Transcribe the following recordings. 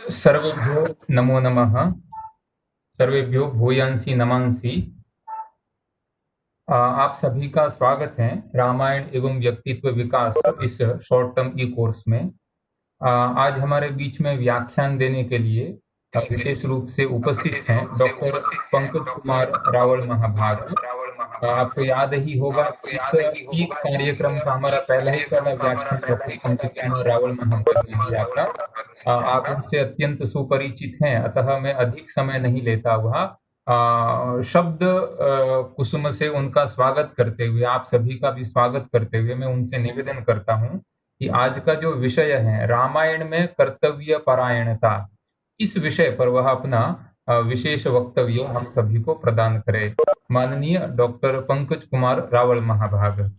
सर्वेभ्यो नमो नमः। सर्वेभ्यो भूयांसी नमांसी। आप सभी का स्वागत है रामायण एवं व्यक्तित्व विकास इस शॉर्ट टर्म ई कोर्स में। आज हमारे बीच में व्याख्यान देने के लिए विशेष रूप से उपस्थित हैं डॉक्टर पंकज कुमार रावल महाभाग। आपको याद ही होगा कि इस ई कार्यक्रम का हमारा पहला व्याख्यान डॉक्टर पंकज कुमार रावल महाभाग ने दिया था। आप उनसे अत्यंत सुपरिचित हैं, अतः मैं अधिक समय नहीं लेता हुआ शब्द कुसुम से उनका स्वागत करते हुए, आप सभी का भी स्वागत करते हुए मैं उनसे निवेदन करता हूं कि आज का जो विषय है रामायण में कर्तव्य परायणता, इस विषय पर वह अपना विशेष वक्तव्य हम सभी को प्रदान करे। माननीय डॉक्टर पंकज कुमार रावल महाभाग।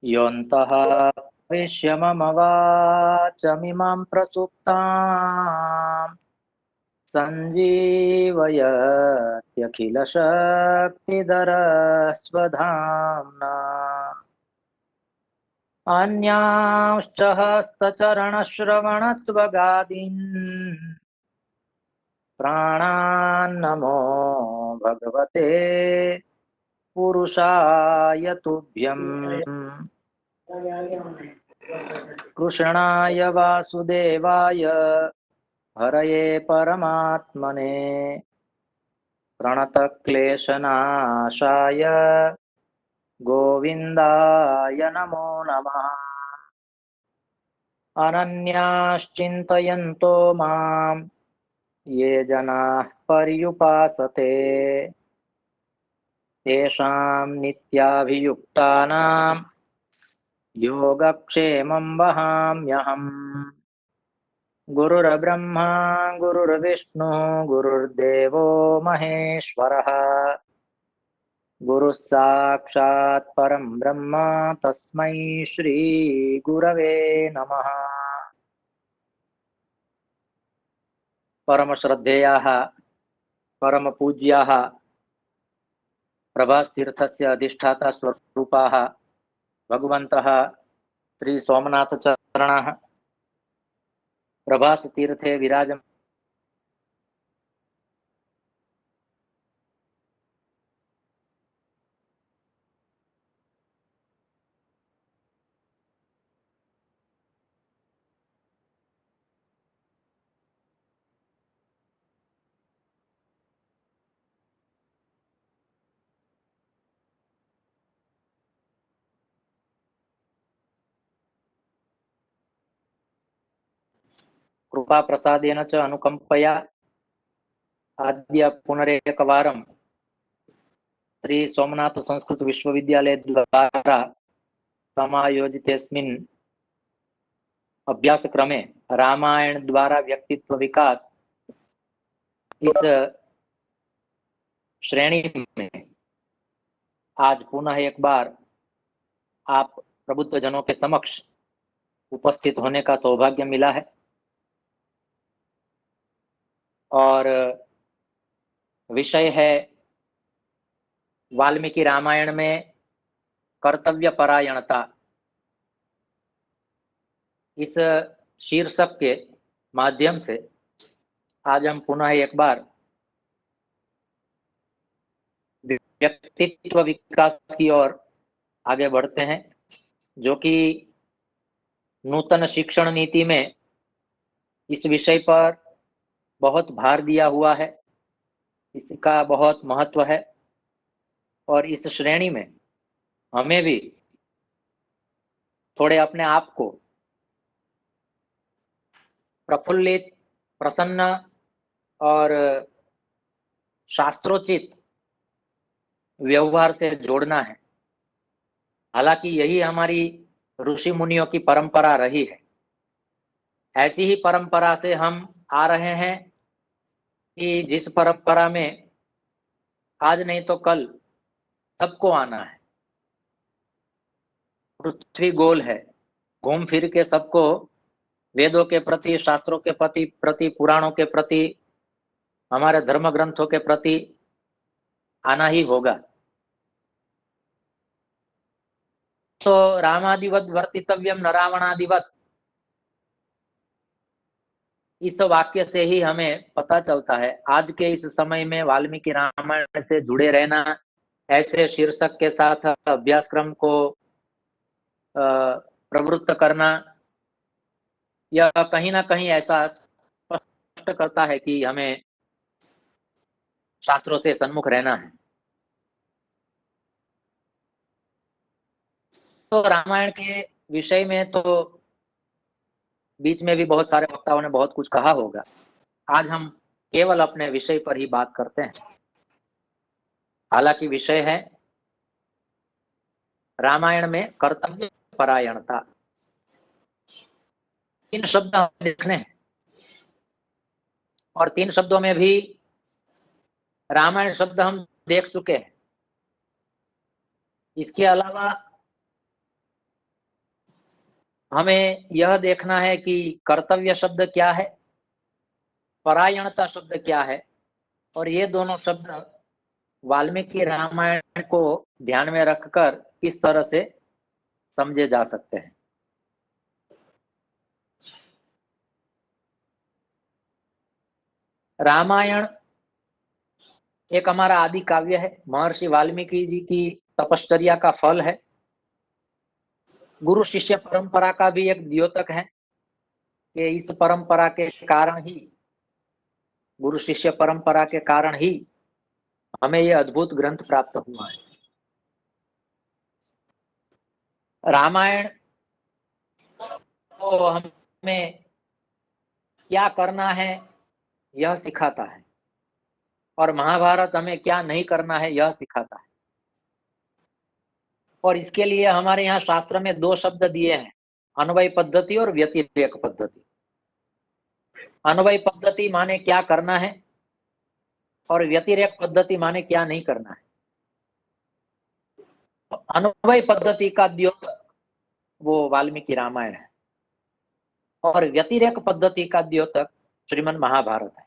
योऽन्तः प्रविश्य मम वाचमिमां प्रसुप्तां सञ्जीवयत्यखिलशक्तिधरस्वधाम्ना अन्यांश्च हस्तचरणश्रवणत्वगादीन् प्राणान्नमो भगवते पुरुषाय तुभ्यम्। कृष्णाय वासुदेवाय हरये परमात्मने प्रणतक्लेशनाशाय गोविन्दाय नमो नमः। अनन्याश्चिन्तयन्तो मां ये जनाः पर्युपासते तेषां नित्याभियुक्तानां योगक्षेमं वहाम्यहम्। गुरुर्ब्रह्मा गुरुर्विष्णुः गुरुर्देवो महेश्वरः गुरुः साक्षात् परं ब्रह्म तस्मै श्री गुरवे नमः। परम श्रद्धेयाः परम पूज्याः प्रभासतीर्थस्य अधिष्ठाता स्वरूपाः भगवन्तः श्री सोमनाथचरणाः प्रभासतीर्थे विराजमान कृपा प्रसादेन च अनुकंपया आद्य पुनरेकवारं श्री सोमनाथ संस्कृत विश्वविद्यालय द्वारा समायोजितेस्मिन् अभ्यासक्रमे रामायण द्वारा व्यक्तित्व विकास इस श्रेणी में आज पुनः एक बार आप प्रबुद्ध जनों के समक्ष उपस्थित होने का सौभाग्य मिला है और विषय है वाल्मीकि रामायण में कर्तव्य परायणता। इस शीर्षक के माध्यम से आज हम पुनः एक बार व्यक्तित्व विकास की ओर आगे बढ़ते हैं, जो कि नूतन शिक्षण नीति में इस विषय पर बहुत भार दिया हुआ है, इसका बहुत महत्व है और इस श्रेणी में हमें भी थोड़े अपने आप को प्रफुल्लित, प्रसन्न और शास्त्रोचित व्यवहार से जोड़ना है। हालांकि यही हमारी ऋषि मुनियों की परंपरा रही है। ऐसी ही परंपरा से हम आ रहे हैं कि जिस परंपरा में आज नहीं तो कल सबको आना है। पृथ्वी गोल है, घूम फिर के सबको वेदों के प्रति, शास्त्रों के प्रति, पुराणों के प्रति, हमारे धर्म ग्रंथों के प्रति आना ही होगा। तो रामादिवत वर्तितव्यम न रावणादिवत, इस वाक्य से ही हमें पता चलता है आज के इस समय में वाल्मीकि रामायण से जुड़े रहना, ऐसे शीर्षक के साथ अभ्यासक्रम को प्रवृत्त करना, यह कहीं ना कहीं ऐसा स्पष्ट करता है कि हमें शास्त्रों से सन्मुख रहना है। तो रामायण के विषय में तो बीच में भी बहुत सारे वक्ताओं ने बहुत कुछ कहा होगा। आज हम केवल अपने विषय पर ही बात करते हैं। हालांकि विषय है रामायण में कर्तव्य परायणता। 3 शब्द हमें देखने हैं और 3 शब्दों में भी रामायण शब्द हम देख चुके हैं। इसके अलावा हमें यह देखना है कि कर्तव्य शब्द क्या है, परायणता शब्द क्या है, और ये दोनों शब्द वाल्मीकि रामायण को ध्यान में रखकर किस तरह से समझे जा सकते हैं। रामायण एक हमारा आदि काव्य है, महर्षि वाल्मीकि जी की तपश्चर्या का फल है, गुरु शिष्य परंपरा का भी एक द्योतक है कि इस परंपरा के कारण ही, गुरु शिष्य परंपरा के कारण ही हमें यह अद्भुत ग्रंथ प्राप्त हुआ है। रामायण तो हमें क्या करना है यह सिखाता है, और महाभारत हमें क्या नहीं करना है यह सिखाता है। और इसके लिए हमारे यहाँ शास्त्र में 2 शब्द दिए हैं, अन्वय पद्धति और व्यतिरेक पद्धति। अन्वय पद्धति माने क्या करना है और व्यतिरेक पद्धति माने क्या नहीं करना है। तो अन्वय पद्धति का द्योतक वो वाल्मीकि रामायण है और व्यतिरेक पद्धति का द्योतक श्रीमद् महाभारत है।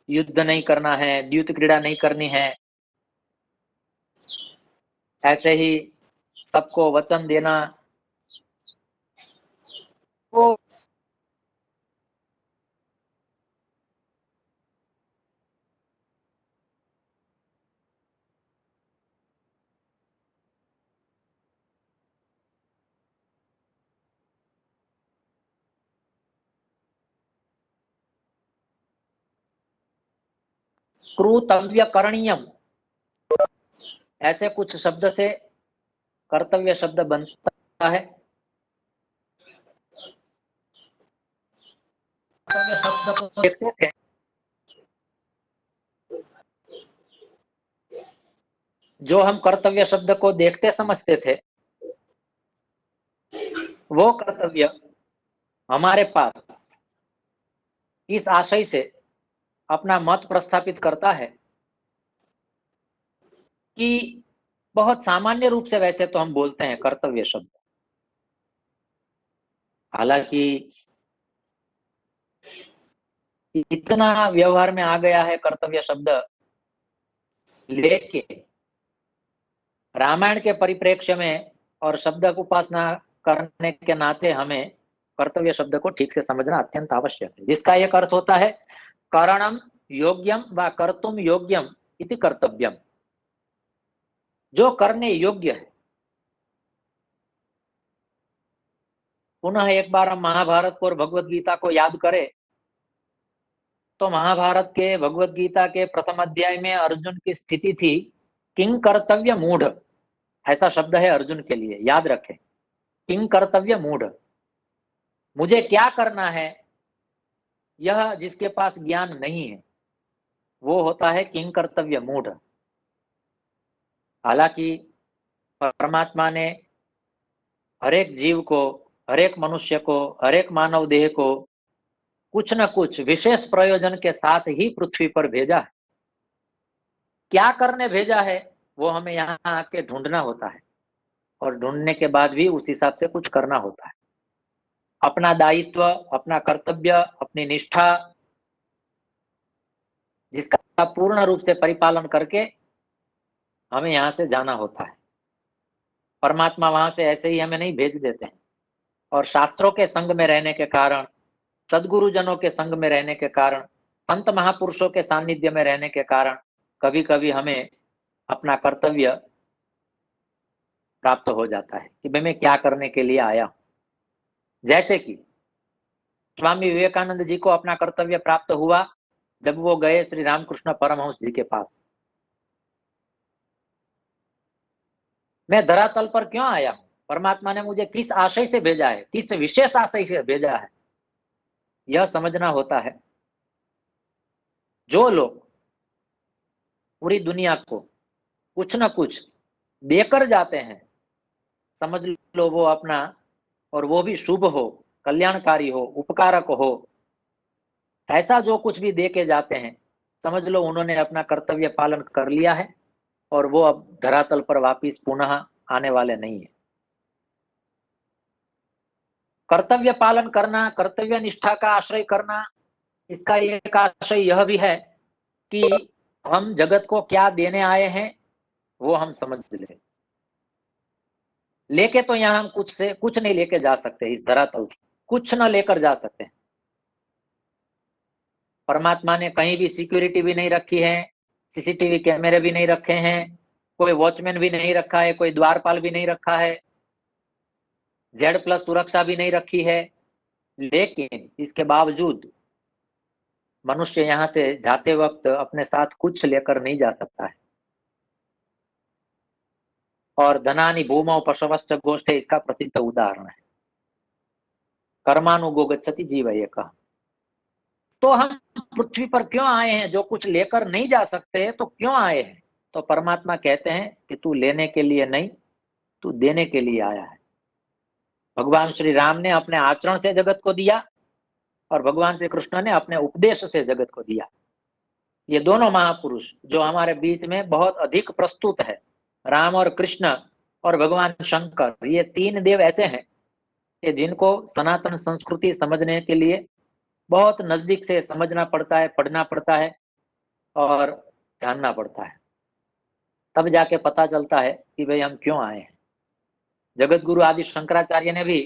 युद्ध नहीं करना है, द्यूत क्रीड़ा नहीं करनी है, ऐसे ही सबको वचन देना, वो क्रूतव्य करणीयम, ऐसे कुछ शब्द से कर्तव्य शब्द बनता है। कर्तव्य शब्द को देखते थे, जो हम कर्तव्य शब्द को देखते समझते थे, वो कर्तव्य हमारे पास इस आशय से अपना मत प्रस्थापित करता है कि बहुत सामान्य रूप से वैसे तो हम बोलते हैं कर्तव्य शब्द, हालांकि इतना व्यवहार में आ गया है कर्तव्य शब्द, लेकिन रामायण के परिप्रेक्ष्य में और शब्द उपासना करने के नाते हमें कर्तव्य शब्द को ठीक से समझना अत्यंत आवश्यक है, जिसका एक अर्थ होता है करणम योग्यम व कर्तुम योग्यम इति कर्तव्यम, जो करने योग्य है। पुनः एक बार हम महाभारत को और भगवत गीता को याद करें तो महाभारत के भगवत गीता के प्रथम अध्याय में अर्जुन की स्थिति थी किंग कर्तव्य मूढ़, ऐसा शब्द है अर्जुन के लिए, याद रखें, किंग कर्तव्य मूढ़, मुझे क्या करना है यह जिसके पास ज्ञान नहीं है वो होता है किंग कर्तव्य मूढ़। हालांकि परमात्मा ने हर एक जीव को, हर एक मनुष्य को, हर एक मानव देह को कुछ न कुछ विशेष प्रयोजन के साथ ही पृथ्वी पर भेजा है। क्या करने भेजा है वो हमें यहाँ आके ढूंढना होता है, और ढूंढने के बाद भी उस हिसाब से कुछ करना होता है। अपना दायित्व, अपना कर्तव्य, अपनी निष्ठा, जिसका पूर्ण रूप से परिपालन करके हमें यहाँ से जाना होता है। परमात्मा वहां से ऐसे ही हमें नहीं भेज देते हैं। और शास्त्रों के संग में रहने के कारण, सदगुरुजनों के संग में रहने के कारण, संत महापुरुषों के सानिध्य में रहने के कारण कभी कभी हमें अपना कर्तव्य प्राप्त हो जाता है कि भाई मैं क्या करने के लिए आया हूं। जैसे कि स्वामी विवेकानंद जी को अपना कर्तव्य प्राप्त हुआ जब वो गए श्री रामकृष्ण परमहंस जी के पास। मैं धरातल पर क्यों आया हूं, परमात्मा ने मुझे किस आशय से भेजा है, किस विशेष आशय से भेजा है, यह समझना होता है। जो लोग पूरी दुनिया को कुछ न कुछ देकर जाते हैं, समझ लो वो अपना, और वो भी शुभ हो, कल्याणकारी हो, उपकारक हो, ऐसा जो कुछ भी दे के जाते हैं, समझ लो उन्होंने अपना कर्तव्य पालन कर लिया है और वो अब धरातल पर वापिस पुनः आने वाले नहीं है। कर्तव्य पालन करना, कर्तव्य निष्ठा का आश्रय करना, इसका एक आशय यह भी है कि हम जगत को क्या देने आए हैं वो हम समझ ले। लेके तो यहाँ हम कुछ से कुछ नहीं लेके जा सकते, इस धरातल से कुछ न लेकर जा सकते। परमात्मा ने कहीं भी सिक्योरिटी भी नहीं रखी है, सीसीटीवी कैमरे भी नहीं रखे हैं, कोई वॉचमैन भी नहीं रखा है, कोई द्वारपाल भी नहीं रखा है, Z+ सुरक्षा भी नहीं रखी है। लेकिन इसके बावजूद मनुष्य यहाँ से जाते वक्त अपने साथ कुछ लेकर नहीं जा सकता है। और धनानि भूमौ पशवश्च गोष्ठे इसका प्रसिद्ध उदाहरण है। कर्मानुगो गच्छति जीव एकः। तो हम पृथ्वी पर क्यों आए हैं, जो कुछ लेकर नहीं जा सकते तो क्यों आए हैं? तो परमात्मा कहते हैं कि तू लेने के लिए नहीं, तू देने के लिए आया है। भगवान श्री राम ने अपने आचरण से जगत को दिया और भगवान श्री कृष्ण ने अपने उपदेश से जगत को दिया। ये दोनों महापुरुष जो हमारे बीच में बहुत अधिक प्रस्तुत है, राम और कृष्ण और भगवान शंकर, ये 3 देव ऐसे हैं कि जिनको सनातन संस्कृति समझने के लिए बहुत नजदीक से समझना पड़ता है, पढ़ना पड़ता है और जानना पड़ता है, तब जाके पता चलता है कि भाई हम क्यों आए हैं। जगत गुरु आदि शंकराचार्य ने भी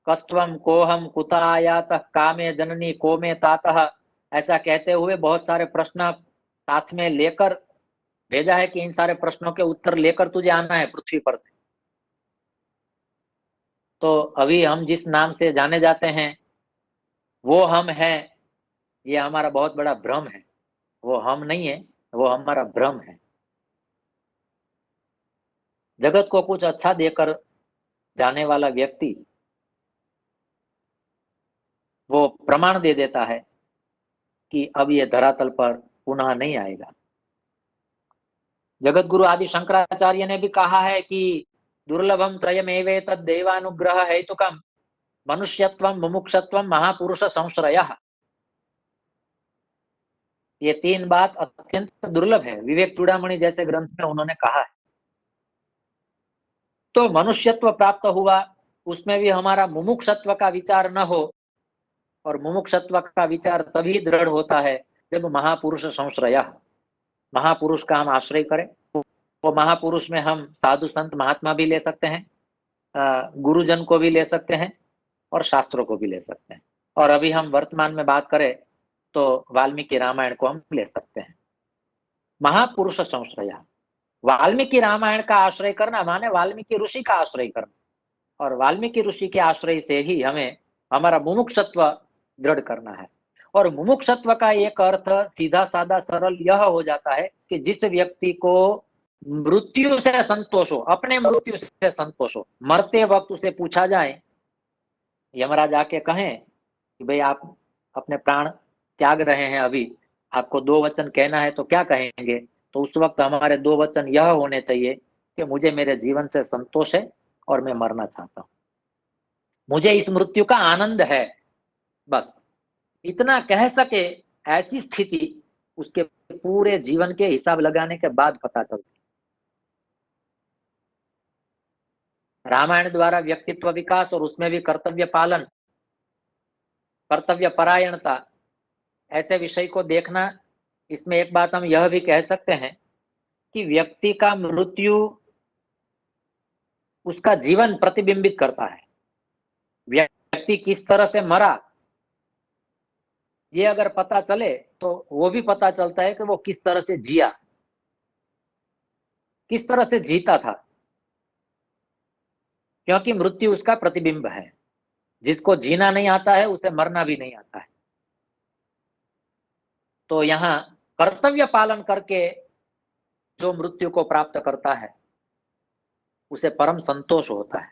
कस्त्वम कोहम कुता आयातः कामे जननी को में तातः, ऐसा कहते हुए बहुत सारे प्रश्न साथ में लेकर भेजा है कि इन सारे प्रश्नों के उत्तर लेकर तुझे आना है पृथ्वी पर से। तो अभी हम जिस नाम से जाने जाते हैं वो हम हैं, ये हमारा बहुत बड़ा भ्रम है। वो हम नहीं है, वो हमारा भ्रम है। जगत को कुछ अच्छा देकर जाने वाला व्यक्ति वो प्रमाण दे देता है कि अब ये धरातल पर पुनः नहीं आएगा। जगत गुरु आदि शंकराचार्य ने भी कहा है कि दुर्लभम त्रयमेवेतद् देवानुग्रह हेतुकम मनुष्यत्वम मुमुक्षत्वम महापुरुष संश्रयः। ये 3 बात अत्यंत दुर्लभ है, विवेक चूड़ामणि जैसे ग्रंथ में उन्होंने कहा है। तो मनुष्यत्व प्राप्त हुआ, उसमें भी हमारा मुमुक्षत्व का विचार न हो, और मुमुक्षत्व का विचार तभी दृढ़ होता है जब महापुरुष संश्रय, महापुरुष का हम आश्रय करें। वो महापुरुष में हम साधु संत महात्मा भी ले सकते हैं, गुरुजन को भी ले सकते हैं और शास्त्रों को भी ले सकते हैं। और अभी हम वर्तमान में बात करें तो वाल्मीकि रामायण को हम ले सकते हैं। महापुरुष संश्रय, वाल्मीकि रामायण का आश्रय करना माने वाल्मीकि ऋषि का आश्रय करना, और वाल्मीकि ऋषि के आश्रय से ही हमें हमारा मुमुक्षत्व दृढ़ करना है। और मुमुक्षत्व का एक अर्थ सीधा साधा सरल यह हो जाता है कि जिस व्यक्ति को मृत्यु से संतोष हो, अपने मृत्यु से संतोष हो, मरते वक्त उसे पूछा जाए, यमराज आके कहें कि भाई आप अपने प्राण त्याग रहे हैं अभी, आपको दो वचन कहना है तो क्या कहेंगे? तो उस वक्त हमारे दो वचन यह होने चाहिए कि मुझे मेरे जीवन से संतोष है और मैं मरना चाहता हूं, मुझे इस मृत्यु का आनंद है। बस इतना कह सके, ऐसी स्थिति उसके पूरे जीवन के हिसाब लगाने के बाद पता चलती। रामायण द्वारा व्यक्तित्व विकास और उसमें भी कर्तव्य पालन, कर्तव्य परायणता, ऐसे विषय को देखना, इसमें एक बात हम यह भी कह सकते हैं कि व्यक्ति का मृत्यु उसका जीवन प्रतिबिंबित करता है। व्यक्ति किस तरह से मरा ये अगर पता चले तो वो भी पता चलता है कि वो किस तरह से जिया, किस तरह से जीता था, क्योंकि मृत्यु उसका प्रतिबिंब है। जिसको जीना नहीं आता है उसे मरना भी नहीं आता है। तो यहाँ कर्तव्य पालन करके जो मृत्यु को प्राप्त करता है उसे परम संतोष होता है,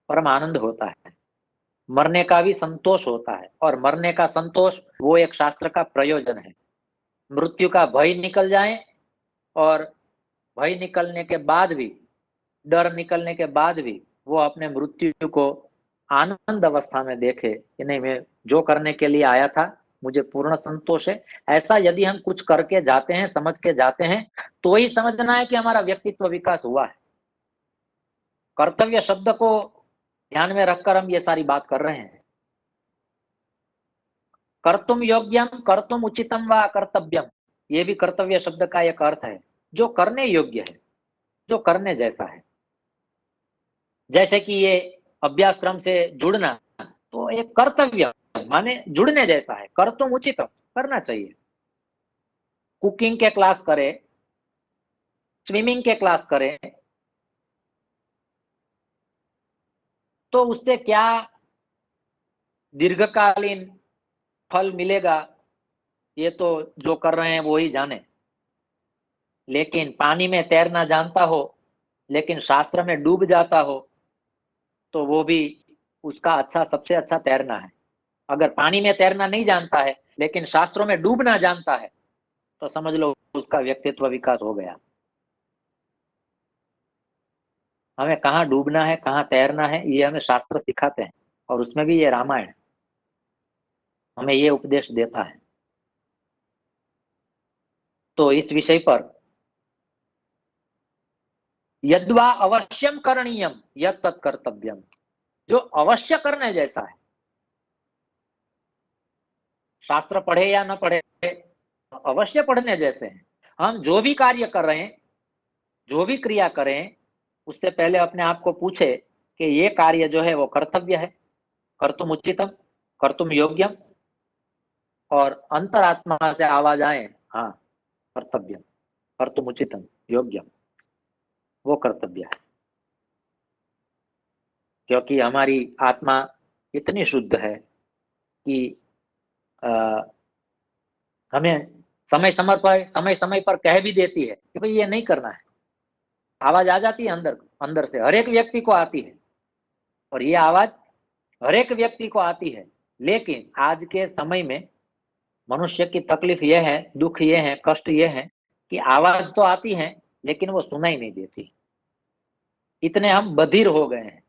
परम आनंद होता है। मरने का भी संतोष होता है, और मरने का संतोष वो एक शास्त्र का प्रयोजन है। मृत्यु का भय निकल जाए, और भय निकलने के बाद भी, डर निकलने के बाद भी वो अपने मृत्यु को आनंद अवस्था में देखे कि नहीं, मैं जो करने के लिए आया था मुझे पूर्ण संतोष है। ऐसा यदि हम कुछ करके जाते हैं, समझ के जाते हैं, तो ही समझना है कि हमारा व्यक्तित्व विकास हुआ है। कर्तव्य शब्द को ध्यान में रखकर हम ये सारी बात कर रहे हैं। कर्तुम योग्यम कर्तुम उचितम व कर्तव्यम, ये भी कर्तव्य शब्द का एक अर्थ है, जो करने योग्य है, जो करने जैसा है। जैसे कि ये अभ्यास क्रम से जुड़ना, तो एक कर्तव्य माने जुड़ने जैसा है। कर्तुम उचितम, करना चाहिए। कुकिंग के क्लास करें, स्विमिंग के क्लास करें, तो उससे क्या दीर्घकालीन फल मिलेगा ये तो जो कर रहे हैं वो ही जाने। लेकिन पानी में तैरना जानता हो लेकिन शास्त्र में डूब जाता हो, तो वो भी उसका अच्छा, सबसे अच्छा तैरना है। अगर पानी में तैरना नहीं जानता है लेकिन शास्त्रों में डूबना जानता है, तो समझ लो उसका व्यक्तित्व विकास हो गया। हमें कहाँ डूबना है, कहाँ तैरना है, ये हमें शास्त्र सिखाते हैं, और उसमें भी ये रामायण हमें ये उपदेश देता है। तो इस विषय पर यद्वा अवश्यम करणीयम यत् तत्कर्तव्यम, जो अवश्य करने जैसा है, शास्त्र पढ़े या न पढ़े, अवश्य पढ़ने जैसे हैं। हम जो भी कार्य कर रहे हैं, जो भी क्रिया करें, उससे पहले अपने आप को पूछे कि ये कार्य जो है वो कर्तव्य है, कर्तुम उचितम, कर्तुम योग्यम, और अंतरात्मा से आवाज आए, हाँ कर्तव्य, कर्तुम उचितम, योग्यम, वो कर्तव्य है। क्योंकि हमारी आत्मा इतनी शुद्ध है कि हमें समय समय पर कह भी देती है कि भाई ये नहीं करना है। आवाज आ जाती है अंदर अंदर से, हर एक व्यक्ति को आती है, और ये आवाज हर एक व्यक्ति को आती है। लेकिन आज के समय में मनुष्य की तकलीफ यह है, दुख ये है, कष्ट ये है कि आवाज तो आती है लेकिन वो सुनाई नहीं देती। इतने हम बधिर हो गए हैं।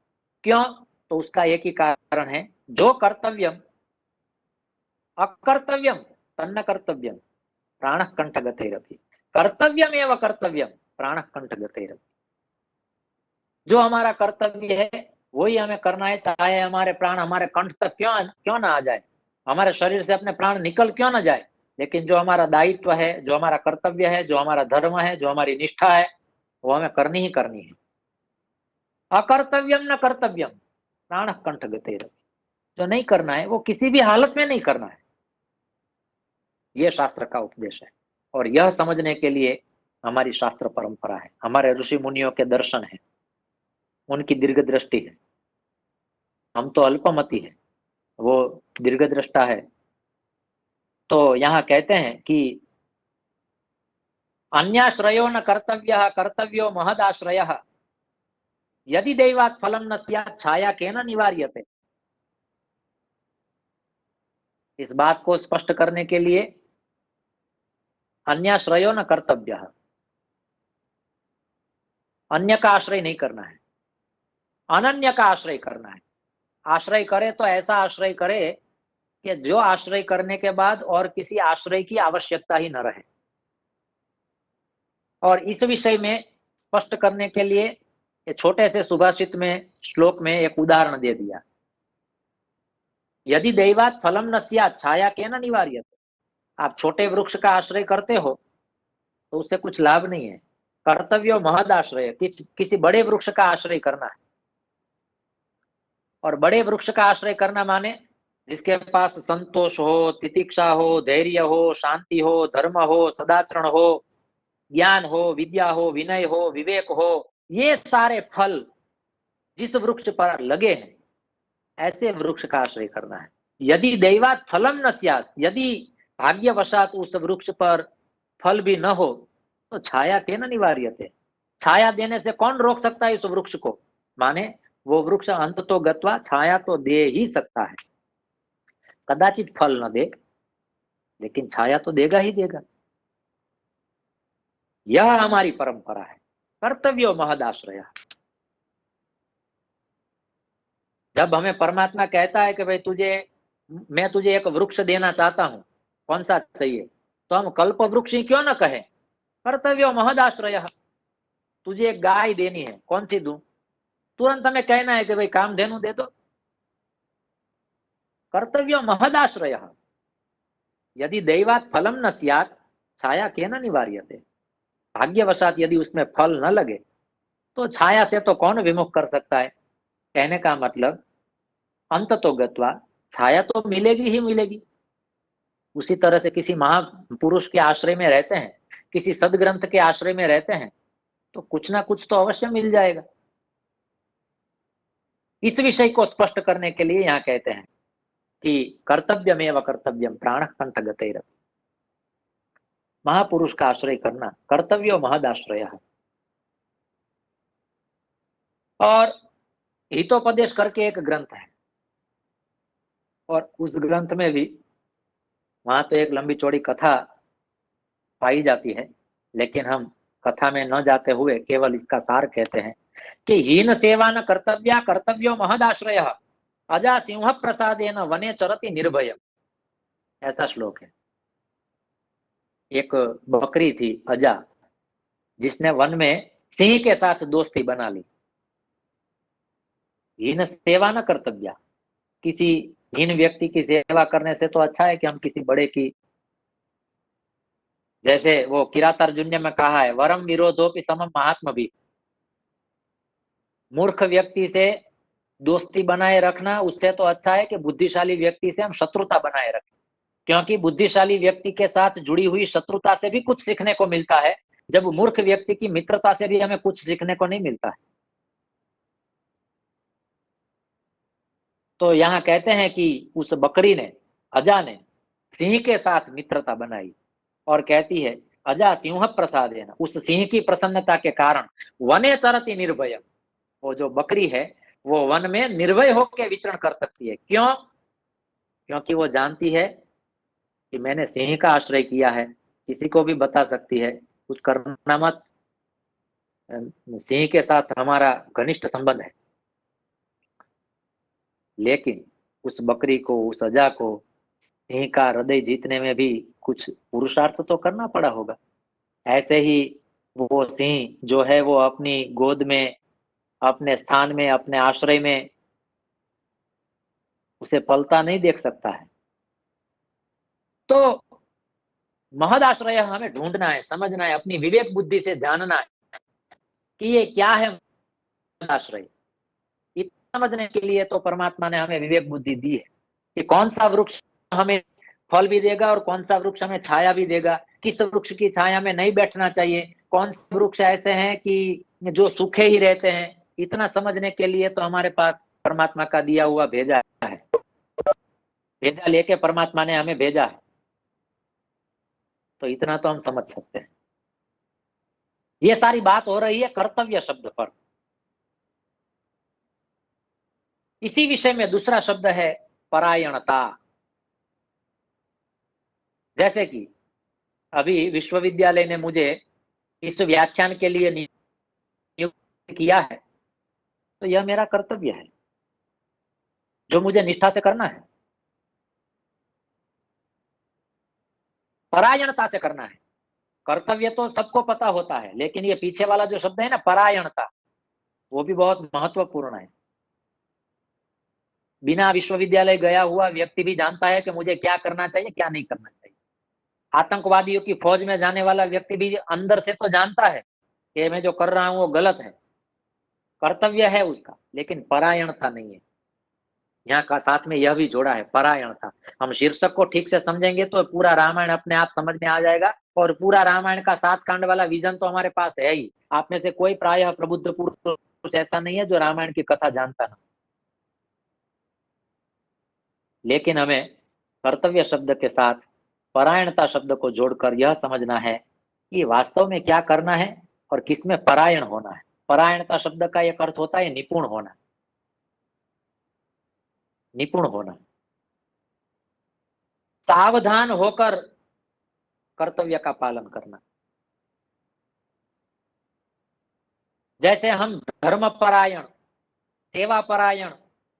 क्यों? तो उसका एक ही कारण है, जो कर्तव्यम अकर्तव्यम तन्न कर्तव्यम प्राण कंठ गतेरपि, कर्तव्यमेव कर्तव्यम प्राण कंठ गतेरपि। जो हमारा कर्तव्य है वही हमें करना है, चाहे हमारे प्राण हमारे कंठ तक क्यों क्यों ना आ जाए, हमारे शरीर से अपने प्राण निकल क्यों ना जाए, लेकिन जो हमारा दायित्व है, जो हमारा कर्तव्य है, जो हमारा धर्म है, जो हमारी निष्ठा है, वो हमें करनी ही करनी है। अकर्तव्यम न कर्तव्यम प्राण कंठ गतेरपि, जो नहीं करना है वो किसी भी हालत में नहीं करना है। यह शास्त्र का उपदेश है, और यह समझने के लिए हमारी शास्त्र परंपरा है, हमारे ऋषि मुनियों के दर्शन है, उनकी दीर्घ दृष्टि है। हम तो अल्पमति है, वो दीर्घ दृष्टा है। तो यहाँ कहते हैं कि अन्याश्रयो न कर्तव्य कर्तव्यो महदाश्रय, यदि दैवात् फलम न स्यात् छाया केन निवार्यते। इस बात को स्पष्ट करने के लिए अन्याश्रयो न कर्तव्यः, अन्य का आश्रय नहीं करना है, अनन्य का आश्रय करना है। आश्रय करे तो ऐसा आश्रय करे कि जो आश्रय करने के बाद और किसी आश्रय की आवश्यकता ही न रहे। और इस विषय में स्पष्ट करने के लिए ये छोटे से सुभाषित में श्लोक में एक उदाहरण दे दिया। यदि दैवात फलम न स्यात् छाया केन निवार्यते। आप छोटे वृक्ष का आश्रय करते हो तो उससे कुछ लाभ नहीं है। कर्तव्य महद आश्रय, किसी बड़े वृक्ष का आश्रय करना है। और बड़े वृक्ष का आश्रय करना माने जिसके पास संतोष हो, तितिक्षा हो, धैर्य हो, शांति हो, धर्म हो, सदाचरण हो, ज्ञान हो, विद्या हो, विनय हो, विवेक हो, ये सारे फल जिस वृक्ष पर लगे हैं ऐसे वृक्ष का आश्रय करना है। यदि दैवात फलम न स्यात्, यदि भाग्यवशात उस वृक्ष पर फल भी न हो तो छाया केन निवार्यते। छाया देने से कौन रोक सकता है उस वृक्ष को। माने वो वृक्ष अंत तो गत्वा छाया तो दे ही सकता है। कदाचित फल न दे लेकिन छाया तो देगा ही देगा। यह हमारी परंपरा है। कर्तव्यो महदाश्रय। जब हमें परमात्मा कहता है कि भाई मैं तुझे एक वृक्ष देना चाहता हूं, कौन सा चाहिए, तो हम कल्प वृक्ष ही क्यों न कहें। कर्तव्यो महदाश्रय। तुझे एक गाय देनी है, कौन सी दूं, तुरंत हमें कहना है कि भाई कामधेनु दे दो। कर्तव्य महदाश्रय। यदि दैवात फलम न स्यात् छाया केन निवार्यते। भाग्यवशात यदि उसमें फल न लगे तो छाया से तो कौन विमुख कर सकता है। कहने का मतलब अंत तो गत्वा छाया तो मिलेगी ही मिलेगी। उसी तरह से किसी महापुरुष के आश्रय में रहते हैं, किसी सदग्रंथ के आश्रय में रहते हैं तो कुछ ना कुछ तो अवश्य मिल जाएगा। इस विषय को स्पष्ट करने के लिए यहाँ कहते हैं कि कर्तव्यमेव कर्तव्यम प्राणः कंठगतैरपि। महापुरुष का आश्रय करना कर्तव्यो महदाश्रय। और हितोपदेश करके एक ग्रंथ है और उस ग्रंथ में भी वहां तो एक लंबी चौड़ी कथा पाई जाती है, लेकिन हम कथा में न जाते हुए केवल इसका सार कहते हैं कि हीन सेवा न कर्तव्या कर्तव्यो महदाश्रय अजा सिंह प्रसादेन वने चरति निर्भय। ऐसा श्लोक है। एक बकरी थी अजा, जिसने वन में सिंह के साथ दोस्ती बना ली। हीन सेवा न कर्तव्या, किसी हीन व्यक्ति की सेवा करने से तो अच्छा है कि हम किसी बड़े की, जैसे वो किरातार्जुन्य में कहा है वरम विरोधोपि समम महात्मा भी। मूर्ख व्यक्ति से दोस्ती बनाए रखना उससे तो अच्छा है कि बुद्धिशाली व्यक्ति से हम शत्रुता बनाए रखें, क्योंकि बुद्धिशाली व्यक्ति के साथ जुड़ी हुई शत्रुता से भी कुछ सीखने को मिलता है, जब मूर्ख व्यक्ति की मित्रता से भी हमें कुछ सीखने को नहीं मिलता है। तो यहाँ कहते हैं कि उस बकरी ने, अजा ने सिंह के साथ मित्रता बनाई और कहती है अजा सिंह प्रसाद है ना, उस सिंह की प्रसन्नता के कारण वने चरति निर्भय। वो जो बकरी है वो वन में निर्भय होकर विचरण कर सकती है। क्यों? क्योंकि वो जानती है कि मैंने सिंह का आश्रय किया है। किसी को भी बता सकती है कुछ करना मत, सिंह के साथ हमारा घनिष्ठ संबंध है। लेकिन उस बकरी को, उस अजा को सिंह का हृदय जीतने में भी कुछ पुरुषार्थ तो करना पड़ा होगा। ऐसे ही वो सिंह जो है वो अपनी गोद में, अपने स्थान में, अपने आश्रय में उसे पलता नहीं देख सकता है। तो महद आश्रय हमें ढूंढना है, समझना है, अपनी विवेक बुद्धि से जानना है कि ये क्या है महद आश्रय। इतना समझने के लिए तो परमात्मा ने हमें विवेक बुद्धि दी है कि कौन सा वृक्ष हमें फल भी देगा और कौन सा वृक्ष हमें छाया भी देगा, किस वृक्ष की छाया में नहीं बैठना चाहिए, कौन से वृक्ष ऐसे हैं कि जो सूखे ही रहते हैं। इतना समझने के लिए तो हमारे पास परमात्मा का दिया हुआ भेजा है, भेजा लेके परमात्मा ने हमें भेजा है। तो इतना तो हम समझ सकते हैं। ये सारी बात हो रही है कर्तव्य शब्द पर। इसी विषय में दूसरा शब्द है परायणता। जैसे कि अभी विश्वविद्यालय ने मुझे इस व्याख्यान के लिए नियुक्त किया है, तो यह मेरा कर्तव्य है जो मुझे निष्ठा से करना है, परायणता से करना है। कर्तव्य तो सबको पता होता है, लेकिन ये पीछे वाला जो शब्द है ना, परायणता, वो भी बहुत महत्वपूर्ण है। बिना विश्वविद्यालय गया हुआ व्यक्ति भी जानता है कि मुझे क्या करना चाहिए, क्या नहीं करना चाहिए। आतंकवादियों की फौज में जाने वाला व्यक्ति भी अंदर से तो जानता है कि मैं जो कर रहा हूं वो गलत है, कर्तव्य है उसका, लेकिन परायणता नहीं है। यहाँ का साथ में यह भी जोड़ा है, परायणता। हम शीर्षक को ठीक से समझेंगे तो पूरा रामायण अपने आप समझ में आ जाएगा, और पूरा रामायण का 7 कांड वाला विजन तो हमारे पास है ही। आप में से कोई प्रायः प्रबुद्ध पुरुष ऐसा नहीं है जो रामायण की कथा जानता ना, लेकिन हमें कर्तव्य शब्द के साथ परायणता शब्द को जोड़कर यह समझना है कि वास्तव में क्या करना है और किसमें परायण होना है। परायणता शब्द का एक अर्थ होता है निपुण होना, निपुण होना, सावधान होकर कर्तव्य का पालन करना। जैसे हम धर्मपरायण, सेवापरायण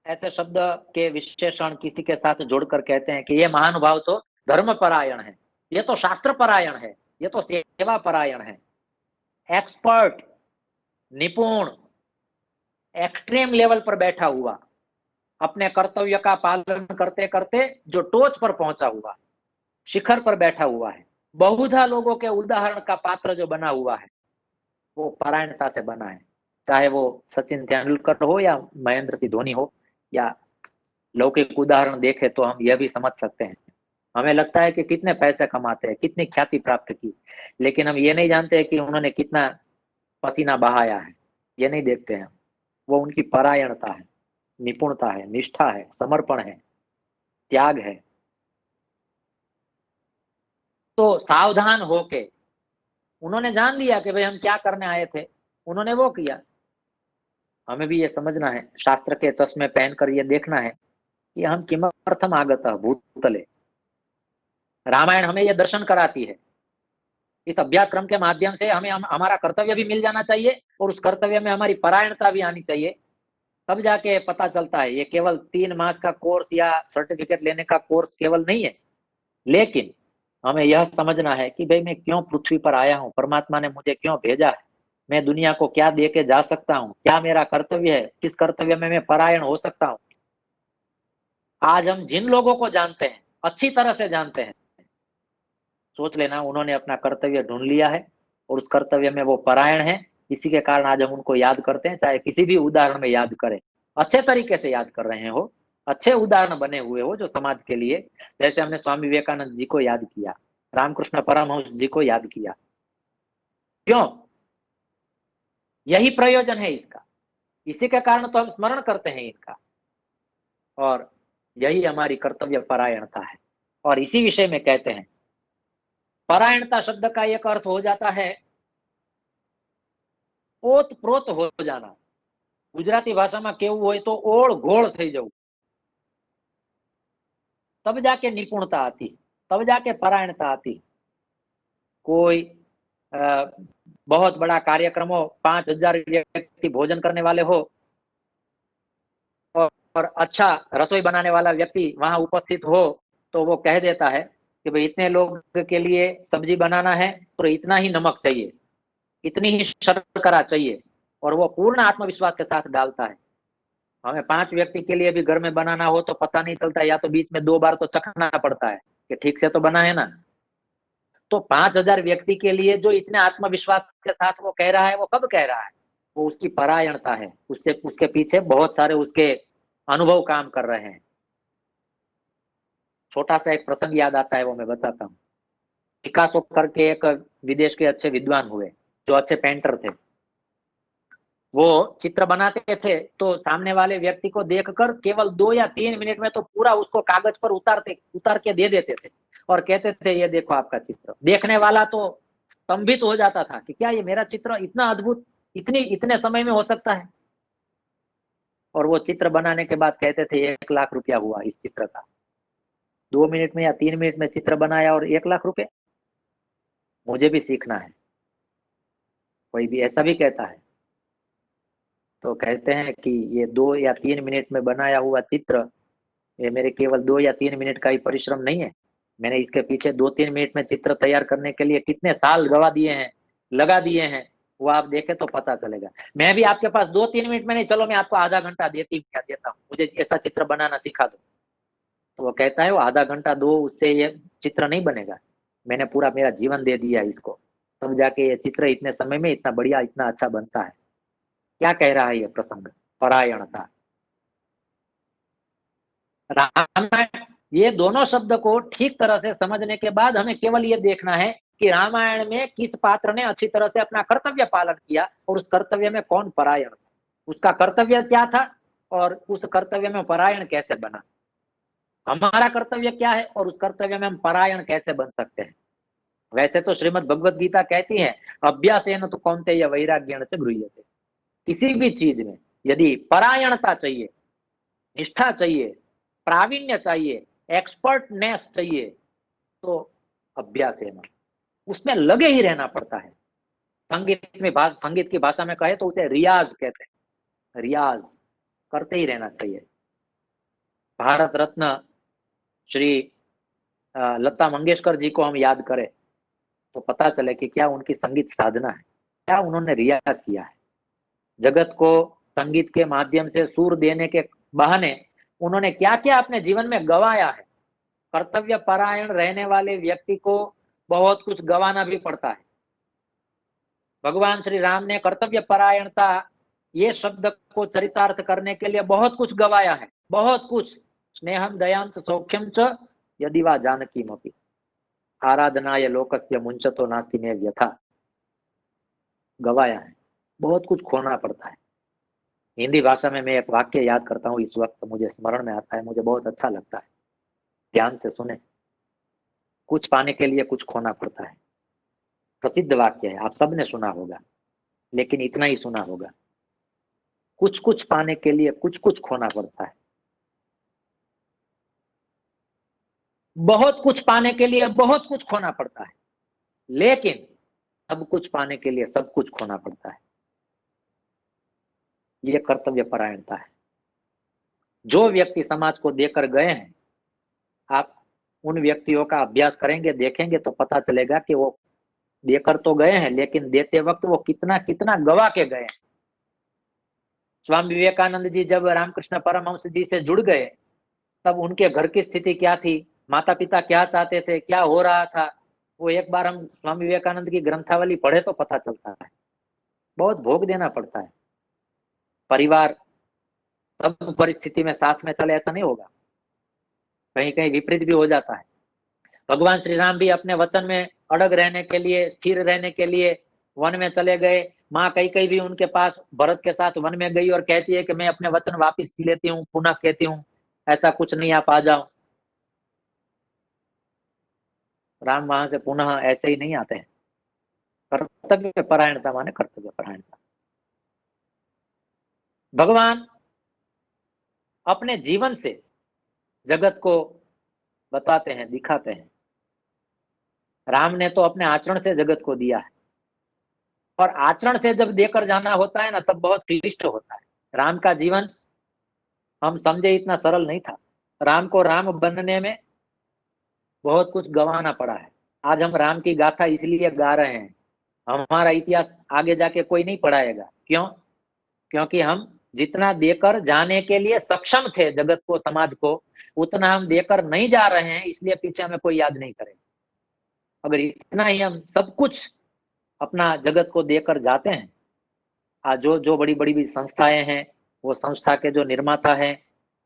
ऐसे शब्द के विशेषण किसी के साथ जोड़कर कहते हैं कि ये महानुभाव तो धर्मपरायण है, ये तो शास्त्रपरायण है, ये तो सेवापरायण है। एक्सपर्ट, निपुण, एक्सट्रीम लेवल पर बैठा हुआ, अपने कर्तव्य का पालन करते करते जो टोच पर पहुंचा हुआ, शिखर पर बैठा हुआ है, बहुधा लोगों के उदाहरण का पात्र जो बना हुआ है, वो परायणता से बना है। चाहे वो सचिन तेंदुलकर हो या महेंद्र सिंह धोनी हो, या लौकिक उदाहरण देखे तो हम यह भी समझ सकते हैं। हमें लगता है कि कितने पैसे कमाते हैं, कितनी ख्याति प्राप्त की, लेकिन हम ये नहीं जानते कि उन्होंने कितना पसीना बहाया है, ये नहीं देखते हैं। वो उनकी परायणता है, निपुणता है, निष्ठा है, समर्पण है, त्याग है। तो सावधान होके उन्होंने जान लिया कि भाई हम क्या करने आए थे, उन्होंने वो किया। हमें भी ये समझना है, शास्त्र के चश्मे पहनकर ये देखना है कि हम किमर्थम आगतः भूतले। रामायण हमें ये दर्शन कराती है। इस अभ्यास क्रम के माध्यम से हमें हमारा कर्तव्य भी मिल जाना चाहिए, और उस कर्तव्य में हमारी परायणता भी आनी चाहिए। तब जाके पता चलता है, ये केवल 3 मास का कोर्स या सर्टिफिकेट लेने का कोर्स केवल नहीं है, लेकिन हमें यह समझना है कि भाई मैं क्यों पृथ्वी पर आया हूँ, परमात्मा ने मुझे क्यों भेजा है, मैं दुनिया को क्या दे के जा सकता हूँ, क्या मेरा कर्तव्य है, किस कर्तव्य में मैं परायण हो सकता हूँ। आज हम जिन लोगों को जानते हैं, अच्छी तरह से जानते हैं, सोच लेना उन्होंने अपना कर्तव्य ढूंढ लिया है और उस कर्तव्य में वो परायण है। इसी के कारण आज हम उनको याद करते हैं, चाहे किसी भी उदाहरण में याद करें, अच्छे तरीके से याद कर रहे हो, अच्छे उदाहरण बने हुए हो जो समाज के लिए। जैसे हमने स्वामी विवेकानंद जी को याद किया, रामकृष्ण परमहंस जी को याद किया, क्यों? यही प्रयोजन है इसका, इसी के कारण तो हम स्मरण करते हैं इनका, और यही हमारी कर्तव्य परायणता है। और इसी विषय में कहते हैं, परायणता शब्द का एक अर्थ हो जाता है ओत प्रोत हो जाना। गुजराती भाषाમાં કેવું હોય તો ઓળ ઘોળ થઈ જવું, तब जाके निपुणता आती, तब जाके परायणता आती। कोई बहुत बड़ा कार्यक्रम हो, 5,000 व्यक्ति भोजन करने वाले हो, और अच्छा रसोई बनाने वाला व्यक्ति वहां उपस्थित हो, तो वो कह देता है कि भाई इतने लोग के लिए सब्जी बनाना है तो इतना ही नमक चाहिए, इतनी ही शर्करा चाहिए, और वो पूर्ण आत्मविश्वास के साथ डालता है। हमें 5 व्यक्ति के लिए भी घर में बनाना हो तो पता नहीं चलता, या तो बीच में 2 बार तो चखना पड़ता है कि ठीक से तो बना है ना। तो 5,000 व्यक्ति के लिए जो इतने आत्मविश्वास के साथ वो कह रहा है, वो कब कह रहा है? वो उसकी परायणता है, उससे उसके पीछे बहुत सारे उसके अनुभव काम कर रहे हैं। छोटा सा एक प्रसंग याद आता है, वो मैं बताता हूँ। पिकासो करके एक विदेश के अच्छे विद्वान हुए, जो अच्छे पेंटर थे। वो चित्र बनाते थे तो सामने वाले व्यक्ति को देखकर केवल 2 या 3 मिनट में तो पूरा उसको कागज पर उतार के दे देते थे, और कहते थे ये देखो आपका चित्र। देखने वाला तो स्तंभित हो जाता था कि क्या ये मेरा चित्र इतना अद्भुत इतने समय में हो सकता है। और वो चित्र बनाने के बाद कहते थे 1 लाख रुपया हुआ इस चित्र का। 2 मिनट में या 3 मिनट में चित्र बनाया और 1 लाख रुपए। मुझे भी सीखना है। कोई भी ऐसा भी कहता है, तो कहते हैं कि ये 2 या 3 मिनट में बनाया हुआ चित्र, ये मेरे केवल 2 या 3 मिनट का ही परिश्रम नहीं है। मैंने इसके पीछे 2-3 मिनट में चित्र तैयार करने के लिए कितने साल गवा दिए हैं, लगा दिए हैं, वो आप देखें तो पता चलेगा। मैं भी आपके पास 2-3 मिनट में नहीं, चलो मैं आपको आधा घंटा देती हूँ, क्या देता हूँ, मुझे ऐसा चित्र बनाना सिखा दो। तो वो कहता है वो आधा घंटा दो, उससे ये चित्र नहीं बनेगा। मैंने पूरा मेरा जीवन दे दिया इसको, तब जाके ये चित्र इतने समय में इतना बढ़िया, इतना अच्छा बनता है। क्या कह रहा है ये प्रसंग? परायणता, रामायण, ये दोनों शब्द को ठीक तरह से समझने के बाद हमें केवल ये देखना है कि रामायण में किस पात्र ने अच्छी तरह से अपना कर्तव्य पालन किया और उस कर्तव्य में कौन परायण था, उसका कर्तव्य क्या था और उस कर्तव्य में परायण कैसे बना। हमारा कर्तव्य क्या है और उस कर्तव्य में हम परायण कैसे बन सकते हैं। वैसे तो श्रीमद् भगवद गीता कहती है, अभ्यासेन तो कौन्तेय वैराग्येण च गृह्यते। किसी भी चीज में यदि परायणता चाहिए, निष्ठा चाहिए, प्रावीण्य चाहिए, एक्सपर्टनेस चाहिए, तो अभ्यास है ना, उसमें लगे ही रहना पड़ता है। संगीत की भाषा में कहे तो उसे रियाज कहते हैं। रियाज करते ही रहना चाहिए। भारत रत्न श्री लता मंगेशकर जी को हम याद करें तो पता चले कि क्या उनकी संगीत साधना है, क्या उन्होंने रियाज किया है। जगत को संगीत के माध्यम से सुर देने के बहाने उन्होंने क्या क्या अपने जीवन में गवाया है। कर्तव्य परायण रहने वाले व्यक्ति को बहुत कुछ गवाना भी पड़ता है। भगवान श्री राम ने कर्तव्य परायणता ये शब्द को चरितार्थ करने के लिए बहुत कुछ गवाया है, बहुत कुछ। स्नेहम दयाम च सौख्यम च यदि वा जानकीमपि आराधनाय लोकस्य मुंचतो नास्ति में व्यथा, गवाया है। बहुत कुछ खोना पड़ता है। हिंदी भाषा में मैं एक वाक्य याद करता हूँ, इस वक्त मुझे स्मरण में आता है, मुझे बहुत अच्छा लगता है, ध्यान से सुने। कुछ पाने के लिए कुछ खोना पड़ता है। प्रसिद्ध वाक्य है, आप सबने सुना होगा, लेकिन इतना ही सुना होगा, कुछ कुछ पाने के लिए कुछ कुछ खोना पड़ता है। बहुत कुछ पाने के लिए बहुत कुछ खोना पड़ता है, लेकिन सब कुछ पाने के लिए सब कुछ खोना पड़ता है। ये कर्तव्य परायणता है। जो व्यक्ति समाज को देकर गए हैं, आप उन व्यक्तियों का अभ्यास करेंगे, देखेंगे तो पता चलेगा कि वो देकर तो गए हैं, लेकिन देते वक्त वो कितना कितना गवा के गए। स्वामी विवेकानंद जी जब रामकृष्ण परमहंस जी से जुड़ गए, तब उनके घर की स्थिति क्या थी, माता पिता क्या चाहते थे, क्या हो रहा था, वो एक बार हम स्वामी विवेकानंद की ग्रंथावली पढ़े तो पता चलता है। बहुत भोग देना पड़ता है। परिवार सब परिस्थिति में साथ में चले ऐसा नहीं होगा, कहीं कहीं विपरीत भी हो जाता है। भगवान श्री राम भी अपने वचन में अड़ग रहने के लिए, स्थिर रहने के लिए वन में चले गए। माँ कैकेयी भी उनके पास भरत के साथ वन में गई और कहती है कि मैं अपने वचन वापिस लेती हूँ, पुनः कहती हूँ ऐसा कुछ नहीं, आप आ जाओ। राम वहां से पुनः ऐसे ही नहीं आते हैं। कर्तव्य परायणता माने कर्तव्य परायणता। भगवान अपने जीवन से जगत को बताते हैं, दिखाते हैं। राम ने तो अपने आचरण से जगत को दिया है, और आचरण से जब देकर जाना होता है ना, तब बहुत क्लिष्ट होता है। राम का जीवन हम समझे इतना सरल नहीं था। राम को राम बनने में बहुत कुछ गंवाना पड़ा है। आज हम राम की गाथा इसलिए गा रहे हैं, हमारा इतिहास आगे जाके कोई नहीं पढ़ाएगा। क्यों? क्योंकि हम जितना देकर जाने के लिए सक्षम थे जगत को, समाज को, उतना हम देकर नहीं जा रहे हैं, इसलिए पीछे हमें कोई याद नहीं करेगा। अगर इतना ही हम सब कुछ अपना जगत को देकर जाते हैं, आज जो जो बड़ी बड़ी भी संस्थाएं हैं, वो संस्था के जो निर्माता हैं,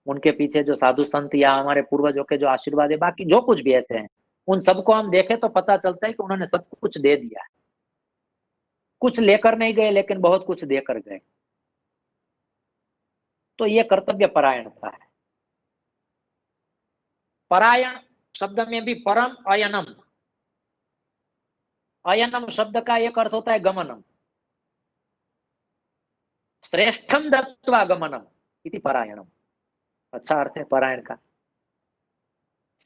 उनके पीछे जो साधु संत या हमारे पूर्वजों के जो आशीर्वाद है, बाकी जो कुछ भी ऐसे हैं, उन सबको हम देखें तो पता चलता है कि उन्होंने सब कुछ दे दिया है। कुछ लेकर नहीं गए, लेकिन बहुत कुछ देकर गए। तो ये कर्तव्य परायणता है। परायण शब्द में भी परम, अयनम। अयनम शब्द का एक अर्थ होता है गमनम। श्रेष्ठम दत्वा गमनम इति परायणम, अच्छा अर्थ है परायण का।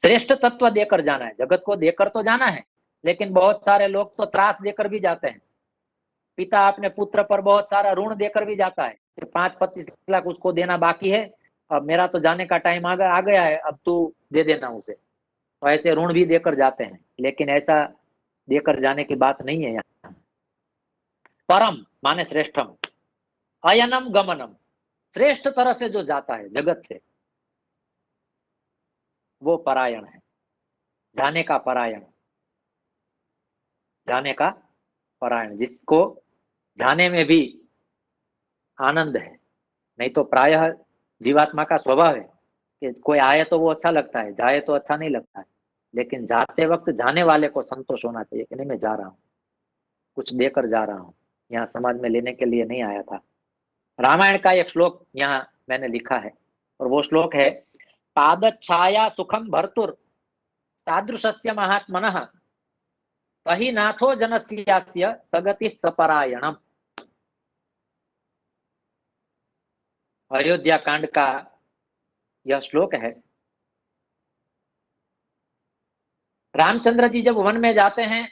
श्रेष्ठ तत्व देकर जाना है, जगत को देकर तो जाना है, लेकिन बहुत सारे लोग तो त्रास देकर भी जाते हैं। पिता अपने पुत्र पर बहुत सारा ऋण देकर भी जाता है कि 5-25 लाख उसको देना बाकी है, अब मेरा तो जाने का टाइम आ गया है, अब तू दे देना उसे। तो ऐसे ऋण भी देकर जाते हैं, लेकिन ऐसा देकर जाने की बात नहीं है यहाँ। परम माने श्रेष्ठम, अयनम गमनम, श्रेष्ठ तरह से जो जाता है जगत से, वो परायण है, जाने का परायण, जाने का परायण, जिसको जाने में भी आनंद है। नहीं तो प्रायः जीवात्मा का स्वभाव है कि कोई आए तो वो अच्छा लगता है, जाए तो अच्छा नहीं लगता है, लेकिन जाते वक्त जाने वाले को संतोष होना चाहिए कि नहीं मैं जा रहा हूँ, कुछ देकर जा रहा हूँ, यहाँ समाज में लेने के लिए नहीं आया था। रामायण का एक श्लोक यहाँ मैंने लिखा है, और वो श्लोक है, पाद छाया सुखम भर्तुर तादृशस्य महात्मनः सही नाथो जनस्यास्य सगति सपरायणम। अयोध्या कांड का यह श्लोक है। रामचंद्र जी जब वन में जाते हैं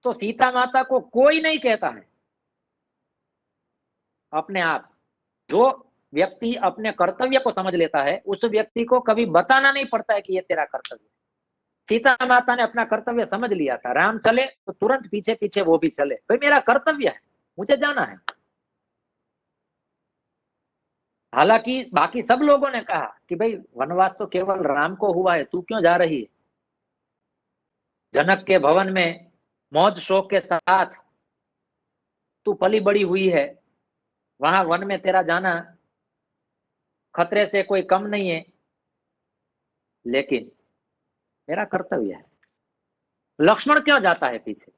तो सीता माता को कोई नहीं कहता है, अपने आप जो व्यक्ति अपने कर्तव्य को समझ लेता है उस व्यक्ति को कभी बताना नहीं पड़ता है कि ये तेरा कर्तव्य है। सीता माता ने अपना कर्तव्य समझ लिया था, राम चले तो तुरंत पीछे पीछे वो भी चले, भाई मेरा कर्तव्य है, मुझे जाना है। हालांकि बाकी सब लोगों ने कहा कि भाई वनवास तो केवल राम को हुआ है, तू क्यों जा रही है? जनक के भवन में मौज शौक के साथ तू पली बड़ी हुई है, वहां वन में तेरा जाना खतरे से कोई कम नहीं है, लेकिन मेरा कर्तव्य है। लक्ष्मण क्यों जाता है पीछे?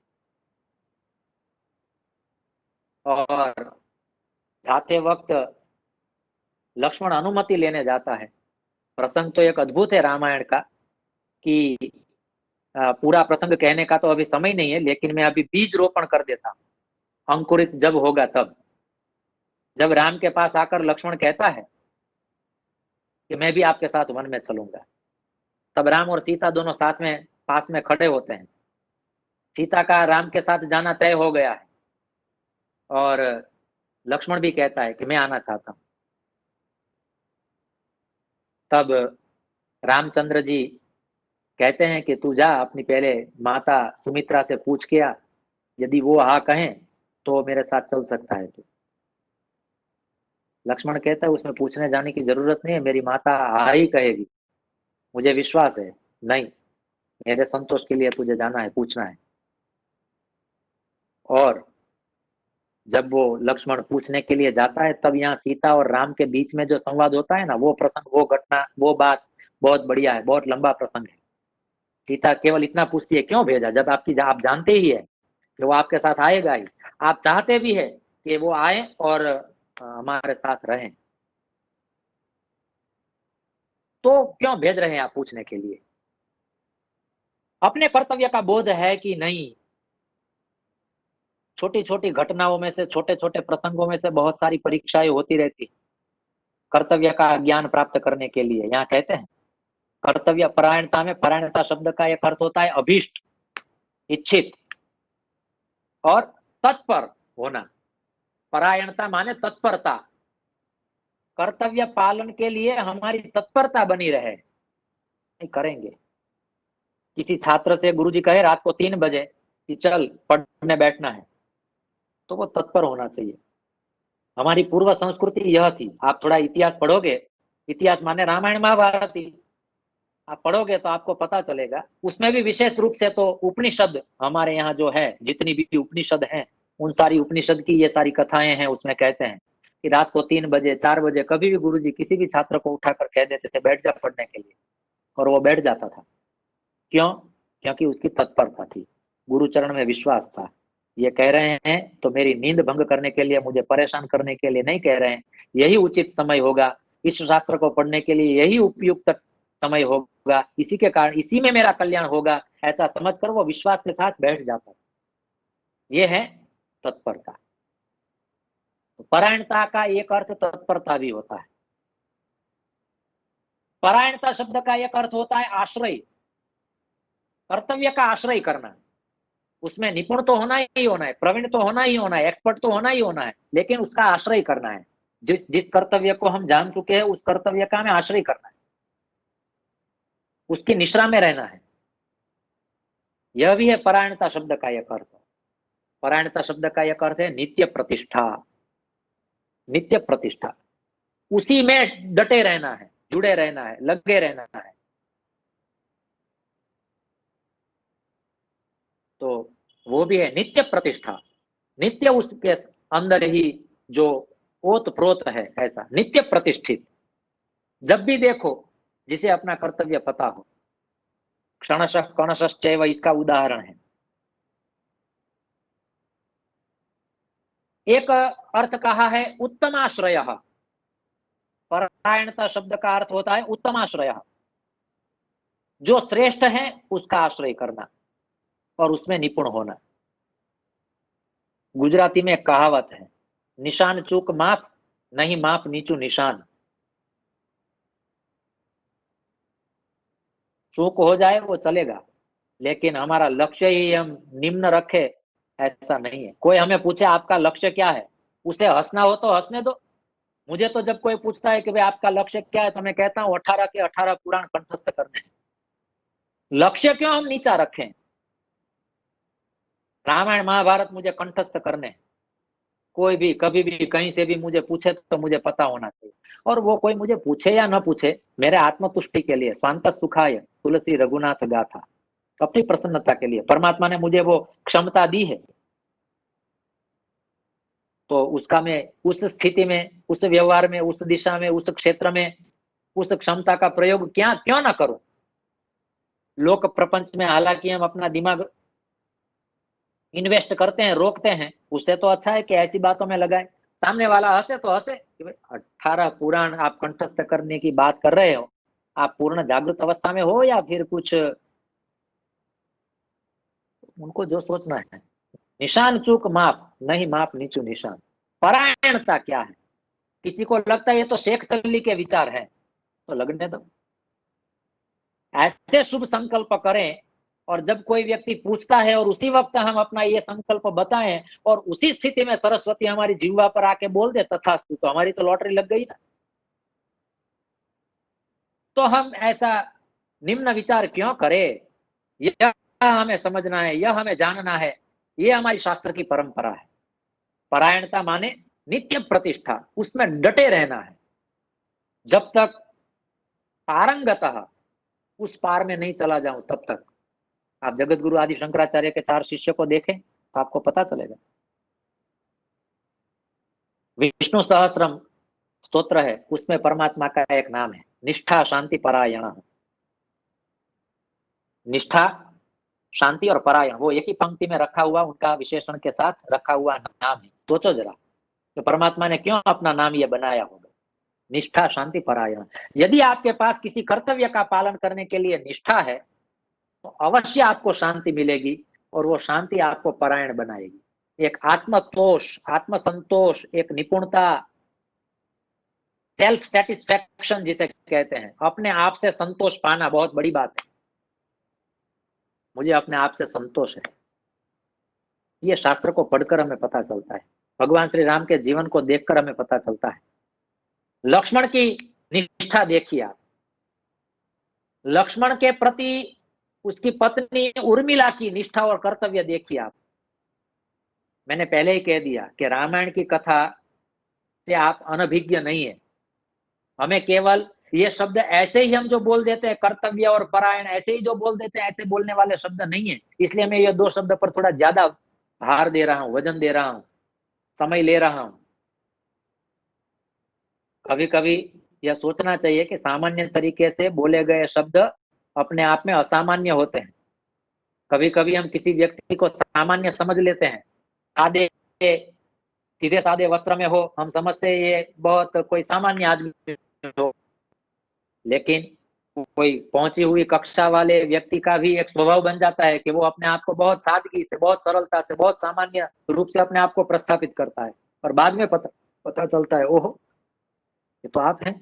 और जाते वक्त लक्ष्मण अनुमति लेने जाता है। प्रसंग तो एक अद्भुत है रामायण का, कि पूरा प्रसंग कहने का तो अभी समय नहीं है, लेकिन मैं अभी बीज रोपण कर देता हूं। अंकुरित जब होगा तब, जब राम के पास आकर लक्ष्मण कहता है कि मैं भी आपके साथ वन में चलूंगा, तब राम और सीता दोनों साथ में पास में खड़े होते हैं। सीता का राम के साथ जाना तय हो गया है, और लक्ष्मण भी कहता है कि मैं आना चाहता हूं। तब रामचंद्र जी कहते हैं कि तू जा, अपनी पहले माता सुमित्रा से पूछ के आ, यदि वो हाँ कहें तो मेरे साथ चल सकता है तू। लक्ष्मण कहता है उसमें पूछने जाने की जरूरत नहीं है, मेरी माता हाँ ही कहेगी, मुझे विश्वास है। नहीं, मेरे संतोष के लिए तुझे जाना है, पूछना है। और जब वो लक्ष्मण पूछने के लिए जाता है, तब यहाँ सीता और राम के बीच में जो संवाद होता है ना, वो प्रसंग, वो घटना, वो बात बहुत बढ़िया है, बहुत लंबा प्रसंग है। सीता केवल इतना पूछती है क्यों भेजा, जब आप जानते ही है कि वो आपके साथ आएगा ही, आप चाहते भी है कि वो आए और हमारे साथ रहें, तो क्यों भेज रहे हैं आप पूछने के लिए? अपने कर्तव्य का बोध है कि नहीं? छोटी छोटी घटनाओं में से, छोटे छोटे प्रसंगों में से बहुत सारी परीक्षाएं होती रहती, कर्तव्य का ज्ञान प्राप्त करने के लिए। यहाँ कहते हैं कर्तव्य परायणता में, परायणता शब्द का एक अर्थ होता है अभीष्ट, इच्छित और तत्पर होना। परायणता माने तत्परता, कर्तव्य पालन के लिए हमारी तत्परता बनी रहे, नहीं करेंगे। किसी छात्र से गुरुजी कहे रात को 3 बजे कि चल पढ़ने बैठना है, तो वो तत्पर होना चाहिए। हमारी पूर्व संस्कृति यह थी। आप थोड़ा इतिहास पढ़ोगे, इतिहास माने रामायण महाभारत ही आप पढ़ोगे तो आपको पता चलेगा। उसमें भी विशेष रूप से तो उपनिषद हमारे यहाँ जो है, जितनी भी उपनिषद हैं, उन सारी उपनिषद की ये सारी कथाएं हैं। उसमें कहते हैं कि रात को 3 बजे 4 बजे कभी भी गुरुजी किसी भी छात्र को उठाकर कह देते थे बैठ जा पढ़ने के लिए, और वो बैठ जाता था। क्यों? क्योंकि उसकी तत्परता थी, गुरुचरण में विश्वास था। ये कह रहे हैं तो मेरी नींद भंग करने के लिए, मुझे परेशान करने के लिए नहीं कह रहे हैं, यही उचित समय होगा, इस शास्त्र को पढ़ने के लिए यही उपयुक्त समय होगा, इसी के कारण इसी में मेरा कल्याण होगा, ऐसा समझकर वो विश्वास के साथ बैठ जाता है। ये है तत्परता। तो परायणता का एक अर्थ तत्परता भी होता है। परायणता शब्द का एक अर्थ होता है आश्रय। कर्तव्य का आश्रय करना, उसमें निपुण तो होना ही होना है, प्रवीण तो होना ही होना है, एक्सपर्ट तो होना ही होना है, लेकिन उसका आश्रय करना है। जिस जिस कर्तव्य को हम जान चुके हैं उस कर्तव्य का हमें आश्रय करना है, उसकी निश्रा में रहना है। यह भी है परायणता शब्द का एक अर्थ। परायणता शब्द का एक अर्थ है नित्य प्रतिष्ठा। नित्य प्रतिष्ठा, उसी में डटे रहना है, जुड़े रहना है, लगे रहना है। तो वो भी है नित्य प्रतिष्ठा, नित्य उसके अंदर ही जो ओत प्रोत है, ऐसा नित्य प्रतिष्ठित। जब भी देखो, जिसे अपना कर्तव्य पता हो, क्षणश कणशश्चैव इसका उदाहरण है। एक अर्थ कहा है उत्तमाश्रय। परायणता शब्द का अर्थ होता है उत्तमाश्रय, जो श्रेष्ठ है उसका आश्रय करना और उसमें निपुण होना। गुजराती में एक कहावत है, निशान चूक माफ, नहीं माफ नीचू निशान। चूक हो जाए वो चलेगा, लेकिन हमारा लक्ष्य ही हम निम्न रखे, ऐसा नहीं है। कोई हमें पूछे आपका लक्ष्य क्या है, उसे हंसना हो तो हंसने दो। मुझे तो जब कोई पूछता है कि भाई आपका लक्ष्य क्या है, तो मैं कहता हूँ 18 के 18 पुराण कंठस्थ करने हैं। लक्ष्य क्यों हम नीचा रखें? रामायण महाभारत मुझे कंठस्थ करने हैं। कोई भी कभी भी कहीं से भी मुझे पूछे तो मुझे पता होना चाहिए। और वो कोई मुझे पूछे या न पूछे, मेरे आत्मतुष्टि के लिए, स्वांत सुखाय तुलसी रघुनाथ गाथा, अपनी प्रसन्नता के लिए परमात्मा ने मुझे वो क्षमता दी है। तो उसका मैं उस स्थिति में, उस व्यवहार में, उस दिशा में, उस क्षेत्र में उस क्षमता का प्रयोग क्या क्यों ना करूं? लोक प्रपंच में हालांकि हम अपना दिमाग इन्वेस्ट करते हैं, रोकते हैं, उससे तो अच्छा है कि ऐसी बातों में लगाए। सामने वाला हंसे तो हंसे कि भाई 18 पुराण आप कंठस्थ करने की बात कर रहे हो, आप पूर्ण जागृत अवस्था में हो या फिर कुछ, उनको जो सोचना है। निशान चूक माफ, नहीं माफ नीचू निशान। परायणता क्या है? किसी को लगता है ये तो शेख चल्ली के विचार है, तो लगने दो। ऐसे शुभ संकल्प करें, और जब कोई व्यक्ति पूछता है और उसी वक्त हम अपना ये संकल्प बताएं और उसी स्थिति में सरस्वती हमारी जिह्वा पर आके बोल दे तथास्तु, तो हमारी तो लॉटरी लग गई ना। तो हम ऐसा निम्न विचार क्यों करें? यह हमें समझना है, यह हमें जानना है। ये हमारी शास्त्र की परंपरा है। परायणता माने नित्य प्रतिष्ठा, उसमें डटे रहना है जब तक पारंगतः उस पार में नहीं चला जाऊं तब तक। आप जगत गुरु आदि शंकराचार्य के 4 शिष्य को देखें तो आपको पता चलेगा। विष्णु सहस्त्रम स्तोत्र है, उसमें परमात्मा का एक नाम है निष्ठा शांति परायण। निष्ठा, शांति और परायण, वो एक ही पंक्ति में रखा हुआ, उनका विशेषण के साथ रखा हुआ नाम है। सोचो जरा, तो परमात्मा ने क्यों अपना नाम ये बनाया होगा, निष्ठा शांति परायण। यदि आपके पास किसी कर्तव्य का पालन करने के लिए निष्ठा है, तो अवश्य आपको शांति मिलेगी, और वो शांति आपको परायण बनाएगी। एक आत्मतोष, आत्मसंतोष, एक निपुणता, सेल्फ सेटिस्फैक्शन जिसे कहते हैं, अपने आप से संतोष पाना बहुत बड़ी बात है। मुझे अपने आप से संतोष है, ये शास्त्र को पढ़कर हमें पता चलता है, भगवान श्री राम के जीवन को देखकर हमें पता चलता है। लक्ष्मण की निष्ठा देखिए आप, लक्ष्मण के प्रति उसकी पत्नी उर्मिला की निष्ठा और कर्तव्य देखिए आप। मैंने पहले ही कह दिया कि रामायण की कथा से आप अनभिज्ञ नहीं है। हमें केवल ये शब्द ऐसे ही हम जो बोल देते हैं, कर्तव्य और परायण ऐसे ही जो बोल देते हैं, ऐसे बोलने वाले शब्द नहीं है। इसलिए मैं ये 2 शब्द पर थोड़ा ज्यादा भार दे रहा हूं, वजन दे रहा हूं, समय ले रहा हूं। कभी कभी यह सोचना चाहिए कि सामान्य तरीके से बोले गए शब्द अपने आप में असामान्य होते हैं। कभी कभी हम किसी व्यक्ति को सामान्य समझ लेते हैं, सादे, सीधे सादे वस्त्र में हो, हम समझते हैं ये बहुत कोई सामान्य आदमी हो। लेकिन कोई पहुंची हुई कक्षा वाले व्यक्ति का भी एक स्वभाव बन जाता है कि वो अपने आप को बहुत सादगी से, बहुत सरलता से, बहुत सामान्य रूप से अपने आप को प्रस्थापित करता है, और बाद में पता चलता है ओहो ये तो आप हैं।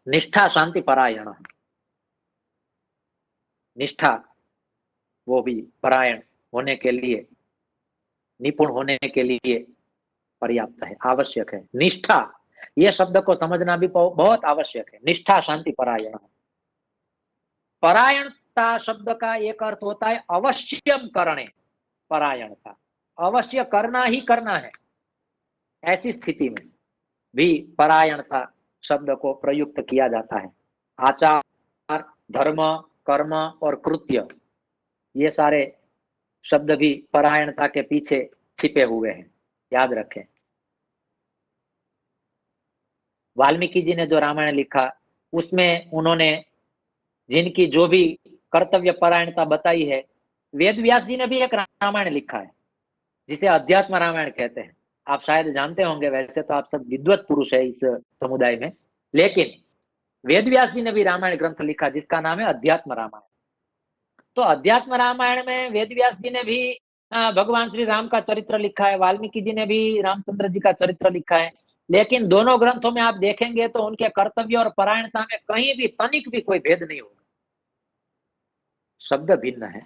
निष्ठा शांति परायण, निष्ठा वो भी परायण होने के लिए, निपुण होने के लिए पर्याप्त है, आवश्यक है। निष्ठा, ये शब्द को समझना भी बहुत आवश्यक है। निष्ठा शांति परायण। परायणता शब्द का एक अर्थ होता है अवश्यम करणे। परायणता अवश्य करना ही करना है, ऐसी स्थिति में भी परायणता शब्द को प्रयुक्त किया जाता है। आचार, धर्म, कर्म और कृत्य, ये सारे शब्द भी परायणता के पीछे छिपे हुए हैं, याद रखें। वाल्मीकि जी ने जो रामायण लिखा उसमें उन्होंने जिनकी जो भी कर्तव्य परायणता बताई है, वेद व्यास जी ने भी एक रामायण लिखा है जिसे अध्यात्म रामायण कहते हैं। आप शायद जानते होंगे, वैसे तो आप सब विद्वत पुरुष है इस समुदाय में, लेकिन वेद व्यास जी ने भी रामायण ग्रंथ लिखा जिसका नाम है अध्यात्म रामायण। तो अध्यात्म रामायण में वेद व्यास जी ने भी भगवान श्री राम का चरित्र लिखा है, वाल्मीकि जी ने भी रामचंद्र जी का चरित्र लिखा है, लेकिन दोनों ग्रंथों में आप देखेंगे तो उनके कर्तव्य और परायणता में कहीं भी तनिक भी कोई भेद नहीं होगा। शब्द भिन्न है,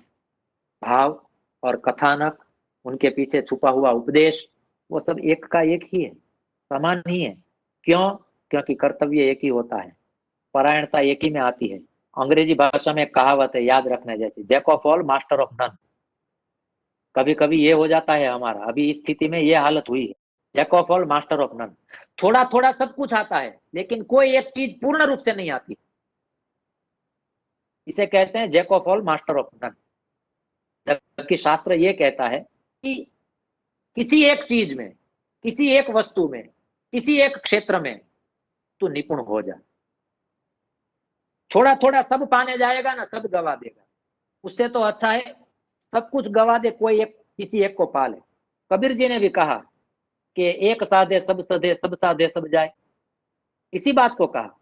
भाव और कथानक, उनके पीछे छुपा हुआ उपदेश, वो सब एक का एक ही है, समान ही है। क्यों? क्योंकि कर्तव्य एक ही होता है, परायणता एक ही में आती है। अंग्रेजी भाषा में एक कहावत है याद रखने जैसी, jack of all master of none. कभी कभी ये हो जाता है हमारा, अभी इस स्थिति में ये हालत हुई है, jack of all master of none. थोड़ा थोड़ा सब कुछ आता है लेकिन कोई एक चीज पूर्ण रूप से नहीं आती, इसे कहते हैं jack of all master of none. जबकि शास्त्र ये कहता है कि किसी एक चीज में, किसी एक वस्तु में, किसी एक क्षेत्र में तू निपुण हो जा। थोड़ा थोड़ा सब पाने जाएगा ना, सब गवा देगा। उससे तो अच्छा है सब कुछ गवा दे, कोई एक किसी एक को पाले। कबीर जी ने भी कहा कि एक साधे सब सधे, सब साधे सब जाए, इसी बात को कहा।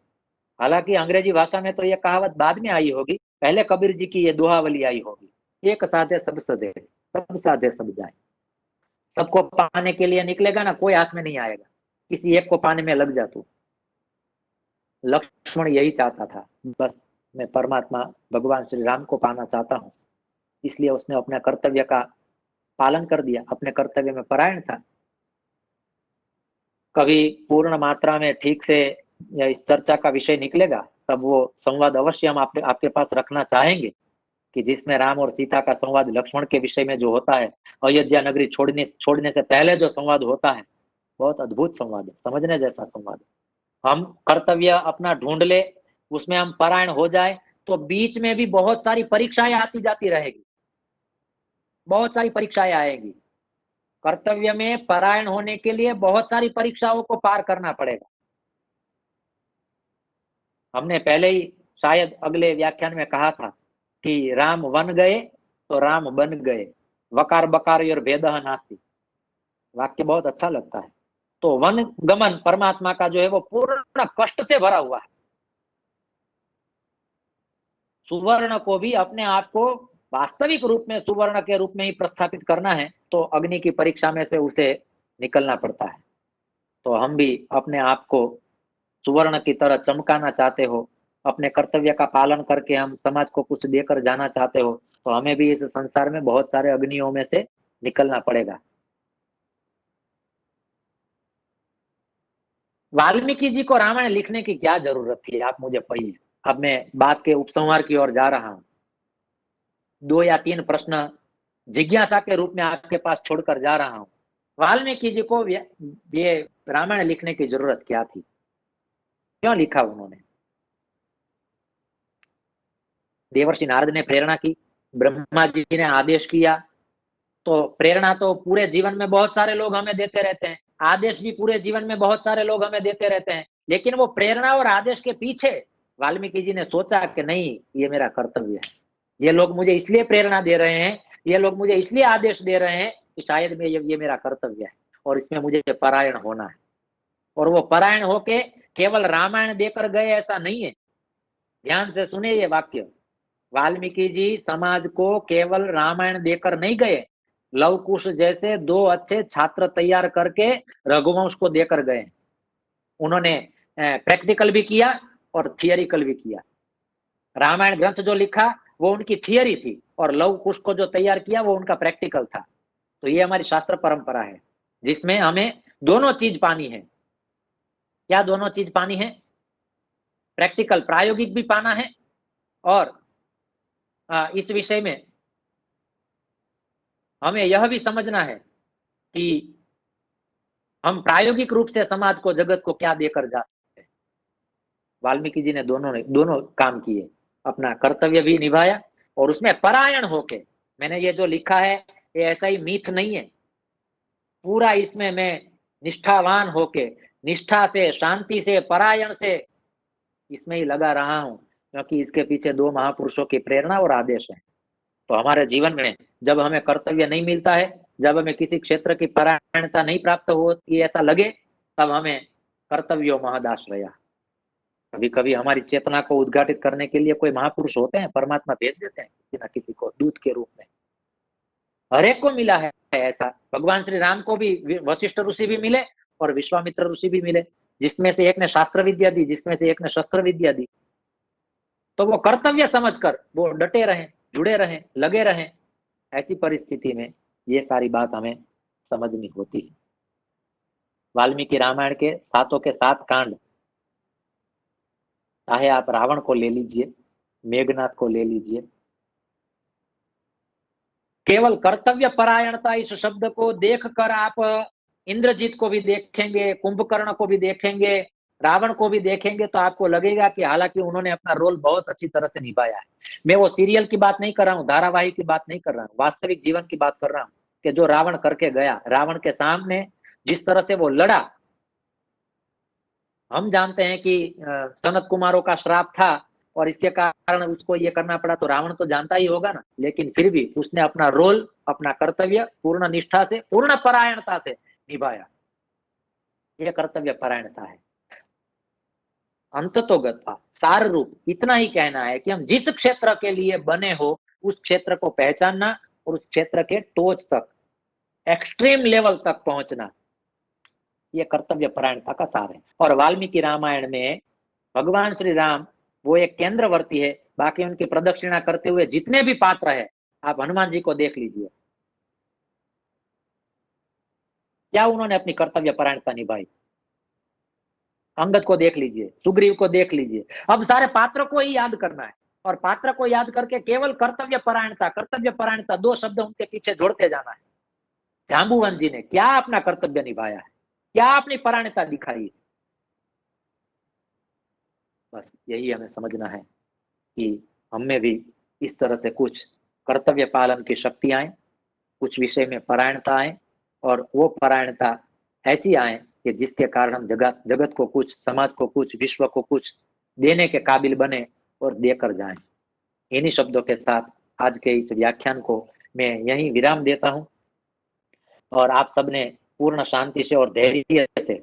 हालांकि अंग्रेजी भाषा में तो यह कहावत बाद में आई होगी, पहले कबीर जी की ये दोहावली आई होगी, एक साधे सब सधे, सब साधे सब जाए। सबको पाने के लिए निकलेगा ना, कोई हाथ में नहीं आएगा, किसी एक को पाने में लग जा तू। लक्ष्मण यही चाहता था, बस मैं परमात्मा भगवान श्री राम को पाना चाहता हूँ, इसलिए उसने अपने कर्तव्य का पालन कर दिया, अपने कर्तव्य में परायण था। कभी पूर्ण मात्रा में ठीक से इस चर्चा का विषय निकलेगा तब वो संवाद अवश्य हम आपके पास रखना चाहेंगे, कि जिसमें राम और सीता का संवाद लक्ष्मण के विषय में जो होता है, अयोध्या नगरी छोड़ने से पहले जो संवाद होता है, बहुत अद्भुत संवाद है, समझने जैसा संवाद है। हम कर्तव्य अपना ढूंढ ले, उसमें हम परायण हो जाए तो बीच में भी बहुत सारी परीक्षाएं आती जाती रहेगी, बहुत सारी परीक्षाएं आएगी। कर्तव्य में परायण होने के लिए बहुत सारी परीक्षाओं को पार करना पड़ेगा। हमने पहले ही शायद अगले व्याख्यान में कहा था कि राम वन गए तो राम बन गए, वकार बकार और भेदह नास्ति। वाक्य बहुत अच्छा लगता है। तो वन गमन परमात्मा का जो है वो पूर्ण कष्ट से भरा हुआ है। सुवर्ण को भी अपने आप को वास्तविक रूप में सुवर्ण के रूप में ही प्रस्थापित करना है तो अग्नि की परीक्षा में से उसे निकलना पड़ता है। तो हम भी अपने आप को सुवर्ण की तरह चमकाना चाहते हो, अपने कर्तव्य का पालन करके हम समाज को कुछ देकर जाना चाहते हो, तो हमें भी इस संसार में बहुत सारे अग्नियों में से निकलना पड़ेगा। वाल्मीकि जी को रामायण लिखने की क्या जरूरत थी, आप मुझे कहिए। अब मैं बात के उपसंहार की ओर जा रहा हूं। 2 या 3 प्रश्न जिज्ञासा के रूप में आपके पास छोड़कर जा रहा हूं। वाल्मीकि जी को ये रामायण लिखने की जरूरत क्या थी, क्यों लिखा उन्होंने? देवर्षि नारद ने प्रेरणा की, ब्रह्मा जी ने आदेश किया, तो प्रेरणा तो पूरे जीवन में बहुत सारे लोग हमें देते रहते हैं, आदेश भी पूरे जीवन में बहुत सारे लोग हमें देते रहते हैं, लेकिन वो प्रेरणा और आदेश के पीछे वाल्मीकि जी ने सोचा कि नहीं, ये मेरा कर्तव्य है, ये लोग मुझे इसलिए प्रेरणा दे रहे हैं, ये लोग मुझे इसलिए आदेश दे रहे हैं कि शायद में ये मेरा कर्तव्य है और इसमें मुझे परायण होना है। और वो परायण होके केवल रामायण देकर गए ऐसा नहीं है। ध्यान से सुने ये वाक्य, वाल्मीकि जी समाज को केवल रामायण देकर नहीं गए, लव कुश जैसे 2 अच्छे छात्र तैयार करके रघुवंश को देकर गए। उन्होंने प्रैक्टिकल भी किया और थियरिकल भी किया। रामायण ग्रंथ जो लिखा वो उनकी थियरी थी और लव कुश को जो तैयार किया वो उनका प्रैक्टिकल था। तो ये हमारी शास्त्र परंपरा है जिसमें हमें दोनों चीज पानी है। क्या दोनों चीज पानी है? प्रैक्टिकल प्रायोगिक भी पाना है और इस विषय में हमें यह भी समझना है कि हम प्रायोगिक रूप से समाज को, जगत को क्या देकर जा सकते हैं। वाल्मीकि जी ने दोनों काम किए, अपना कर्तव्य भी निभाया और उसमें परायण होके, मैंने ये जो लिखा है ये ऐसा ही मीथ नहीं है, पूरा इसमें मैं निष्ठावान होके, निष्ठा से, शांति से, परायण से इसमें ही लगा रहा हूं, क्योंकि इसके पीछे दो महापुरुषों की प्रेरणा और आदेश है। तो हमारे जीवन में जब हमें कर्तव्य नहीं मिलता है, जब हमें किसी क्षेत्र की परायणता नहीं प्राप्त होती, ऐसा लगे, तब हमें कर्तव्यो महदाश्रया, कभी कभी हमारी चेतना को उद्घाटित करने के लिए कोई महापुरुष होते हैं, परमात्मा भेज देते हैं किसी ना किसी को दूत के रूप में। हर एक को मिला है ऐसा। भगवान श्री राम को भी वशिष्ठ ऋषि भी मिले और विश्वामित्र ऋषि भी मिले, जिसमें से एक ने शास्त्र विद्या दी, जिसमें से एक ने शस्त्र विद्या दी। तो वो कर्तव्य समझकर वो डटे रहें, जुड़े रहें, लगे रहें। ऐसी परिस्थिति में ये सारी बात हमें समझनी होती है। वाल्मीकि रामायण के सातों के सात कांड, चाहे आप रावण को ले लीजिए, मेघनाथ को ले लीजिए, केवल कर्तव्य परायणता इस शब्द को देखकर आप इंद्रजीत को भी देखेंगे, कुंभकर्ण को भी देखेंगे, रावण को भी देखेंगे, तो आपको लगेगा कि हालांकि उन्होंने अपना रोल बहुत अच्छी तरह से निभाया है। मैं वो सीरियल की बात नहीं कर रहा हूँ, धारावाहिक की बात नहीं कर रहा हूँ, वास्तविक जीवन की बात कर रहा हूँ कि जो रावण करके गया, रावण के सामने जिस तरह से वो लड़ा। हम जानते हैं कि सनत कुमारों का श्राप था और इसके कारण उसको ये करना पड़ा, तो रावण तो जानता ही होगा ना, लेकिन फिर भी उसने अपना रोल, अपना कर्तव्य पूर्ण निष्ठा से, पूर्ण परायणता से निभाया। यह कर्तव्य परायणता है। अंततोगत सार रूप इतना ही कहना है कि हम जिस क्षेत्र के लिए बने हो उस क्षेत्र को पहचानना और उस क्षेत्र के टोच तक, एक्सट्रीम लेवल तक पहुंचना, ये कर्तव्य परायणता का सार है। और वाल्मीकि रामायण में भगवान श्री राम वो एक केंद्रवर्ती है, बाकी उनकी प्रदक्षिणा करते हुए जितने भी पात्र है, आप हनुमान जी को देख लीजिए, क्या उन्होंने अपनी कर्तव्य परायणता निभाई। अंगद को देख लीजिए, सुग्रीव को देख लीजिए। अब सारे पात्र को ही याद करना है और पात्र को याद करके केवल कर्तव्य परायणता दो शब्द उनके पीछे जोड़ते जाना है। जाम्बुवन जी ने क्या अपना कर्तव्य निभाया है, क्या अपनी परायणता दिखाई है। बस यही हमें समझना है कि हमें भी इस तरह से कुछ कर्तव्य पालन की शक्ति आए, कुछ विषय में परायणता आए, और वो परायणता ऐसी आए कि जिसके कारण हम जगत को कुछ, समाज को कुछ, विश्व को कुछ देने के काबिल बने और देकर जाएं। इन्हीं शब्दों के साथ आज के इस व्याख्यान को मैं यहीं विराम देता हूं और आप सबने पूर्ण शांति से और धैर्य से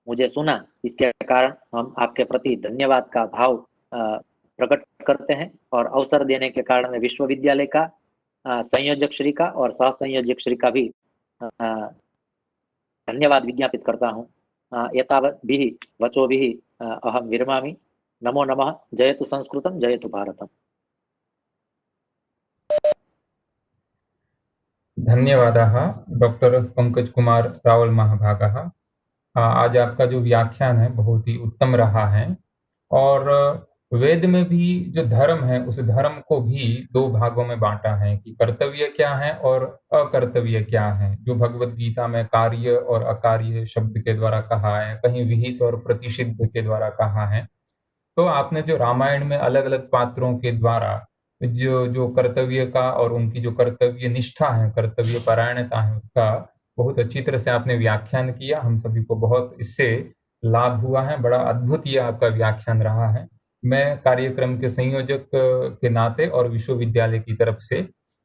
मुझे सुना, इसके कारण हम आपके प्रति धन्यवाद का भाव प्रकट करते हैं और अवसर देने के कारण मैं विश्वविद्यालय का, संयोजक श्री का और सह संयोजक श्री का भी धन्यवाद विज्ञापित करता हूँ। एतावद्भिः वचोभिः अहं विरमामि। नमो नमः। जयतु संस्कृतं, जयतु भारतम्। धन्यवादाः डॉक्टर पंकज कुमार रावल महाभागाः। आज आपका जो व्याख्यान है बहुत ही उत्तम रहा है और वेद में भी जो धर्म है उस धर्म को भी दो भागों में बांटा है कि कर्तव्य क्या है और अकर्तव्य क्या है। जो भगवत गीता में कार्य और अकार्य शब्द के द्वारा कहा है, कहीं विहित और प्रतिषिद्ध के द्वारा कहा है। तो आपने जो रामायण में अलग अलग पात्रों के द्वारा जो जो कर्तव्य का और उनकी जो कर्तव्य निष्ठा है, कर्तव्य परायणता है, उसका बहुत अच्छी तरह से आपने व्याख्यान किया। हम सभी को बहुत इससे लाभ हुआ है। बड़ा अद्भुत ये आपका व्याख्यान रहा है। मैं कार्यक्रम के संयोजक के नाते और विश्वविद्यालय की तरफ से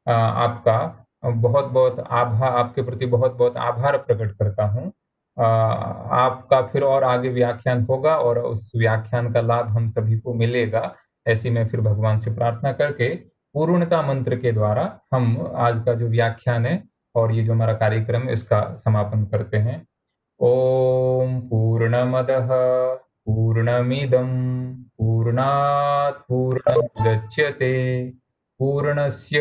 आपका बहुत बहुत आभार, आपके प्रति बहुत बहुत आभार प्रकट करता हूँ। आपका फिर और आगे व्याख्यान होगा और उस व्याख्यान का लाभ हम सभी को मिलेगा, ऐसी मैं फिर भगवान से प्रार्थना करके पूर्णता मंत्र के द्वारा हम आज का जो व्याख्यान है और ये जो हमारा कार्यक्रम है इसका समापन करते हैं। ओम पूर्णमदः पूर्णमिदं पूर्णात् पूर्णमुदच्यते पूर्णस्य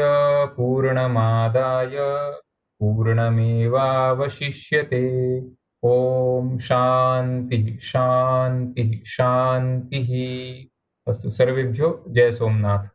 पूर्णमादाय पूर्णमेवावशिष्यते। ओम शांति शांति शांति। अस्तु, सर्वेभ्यो जय सोमनाथ।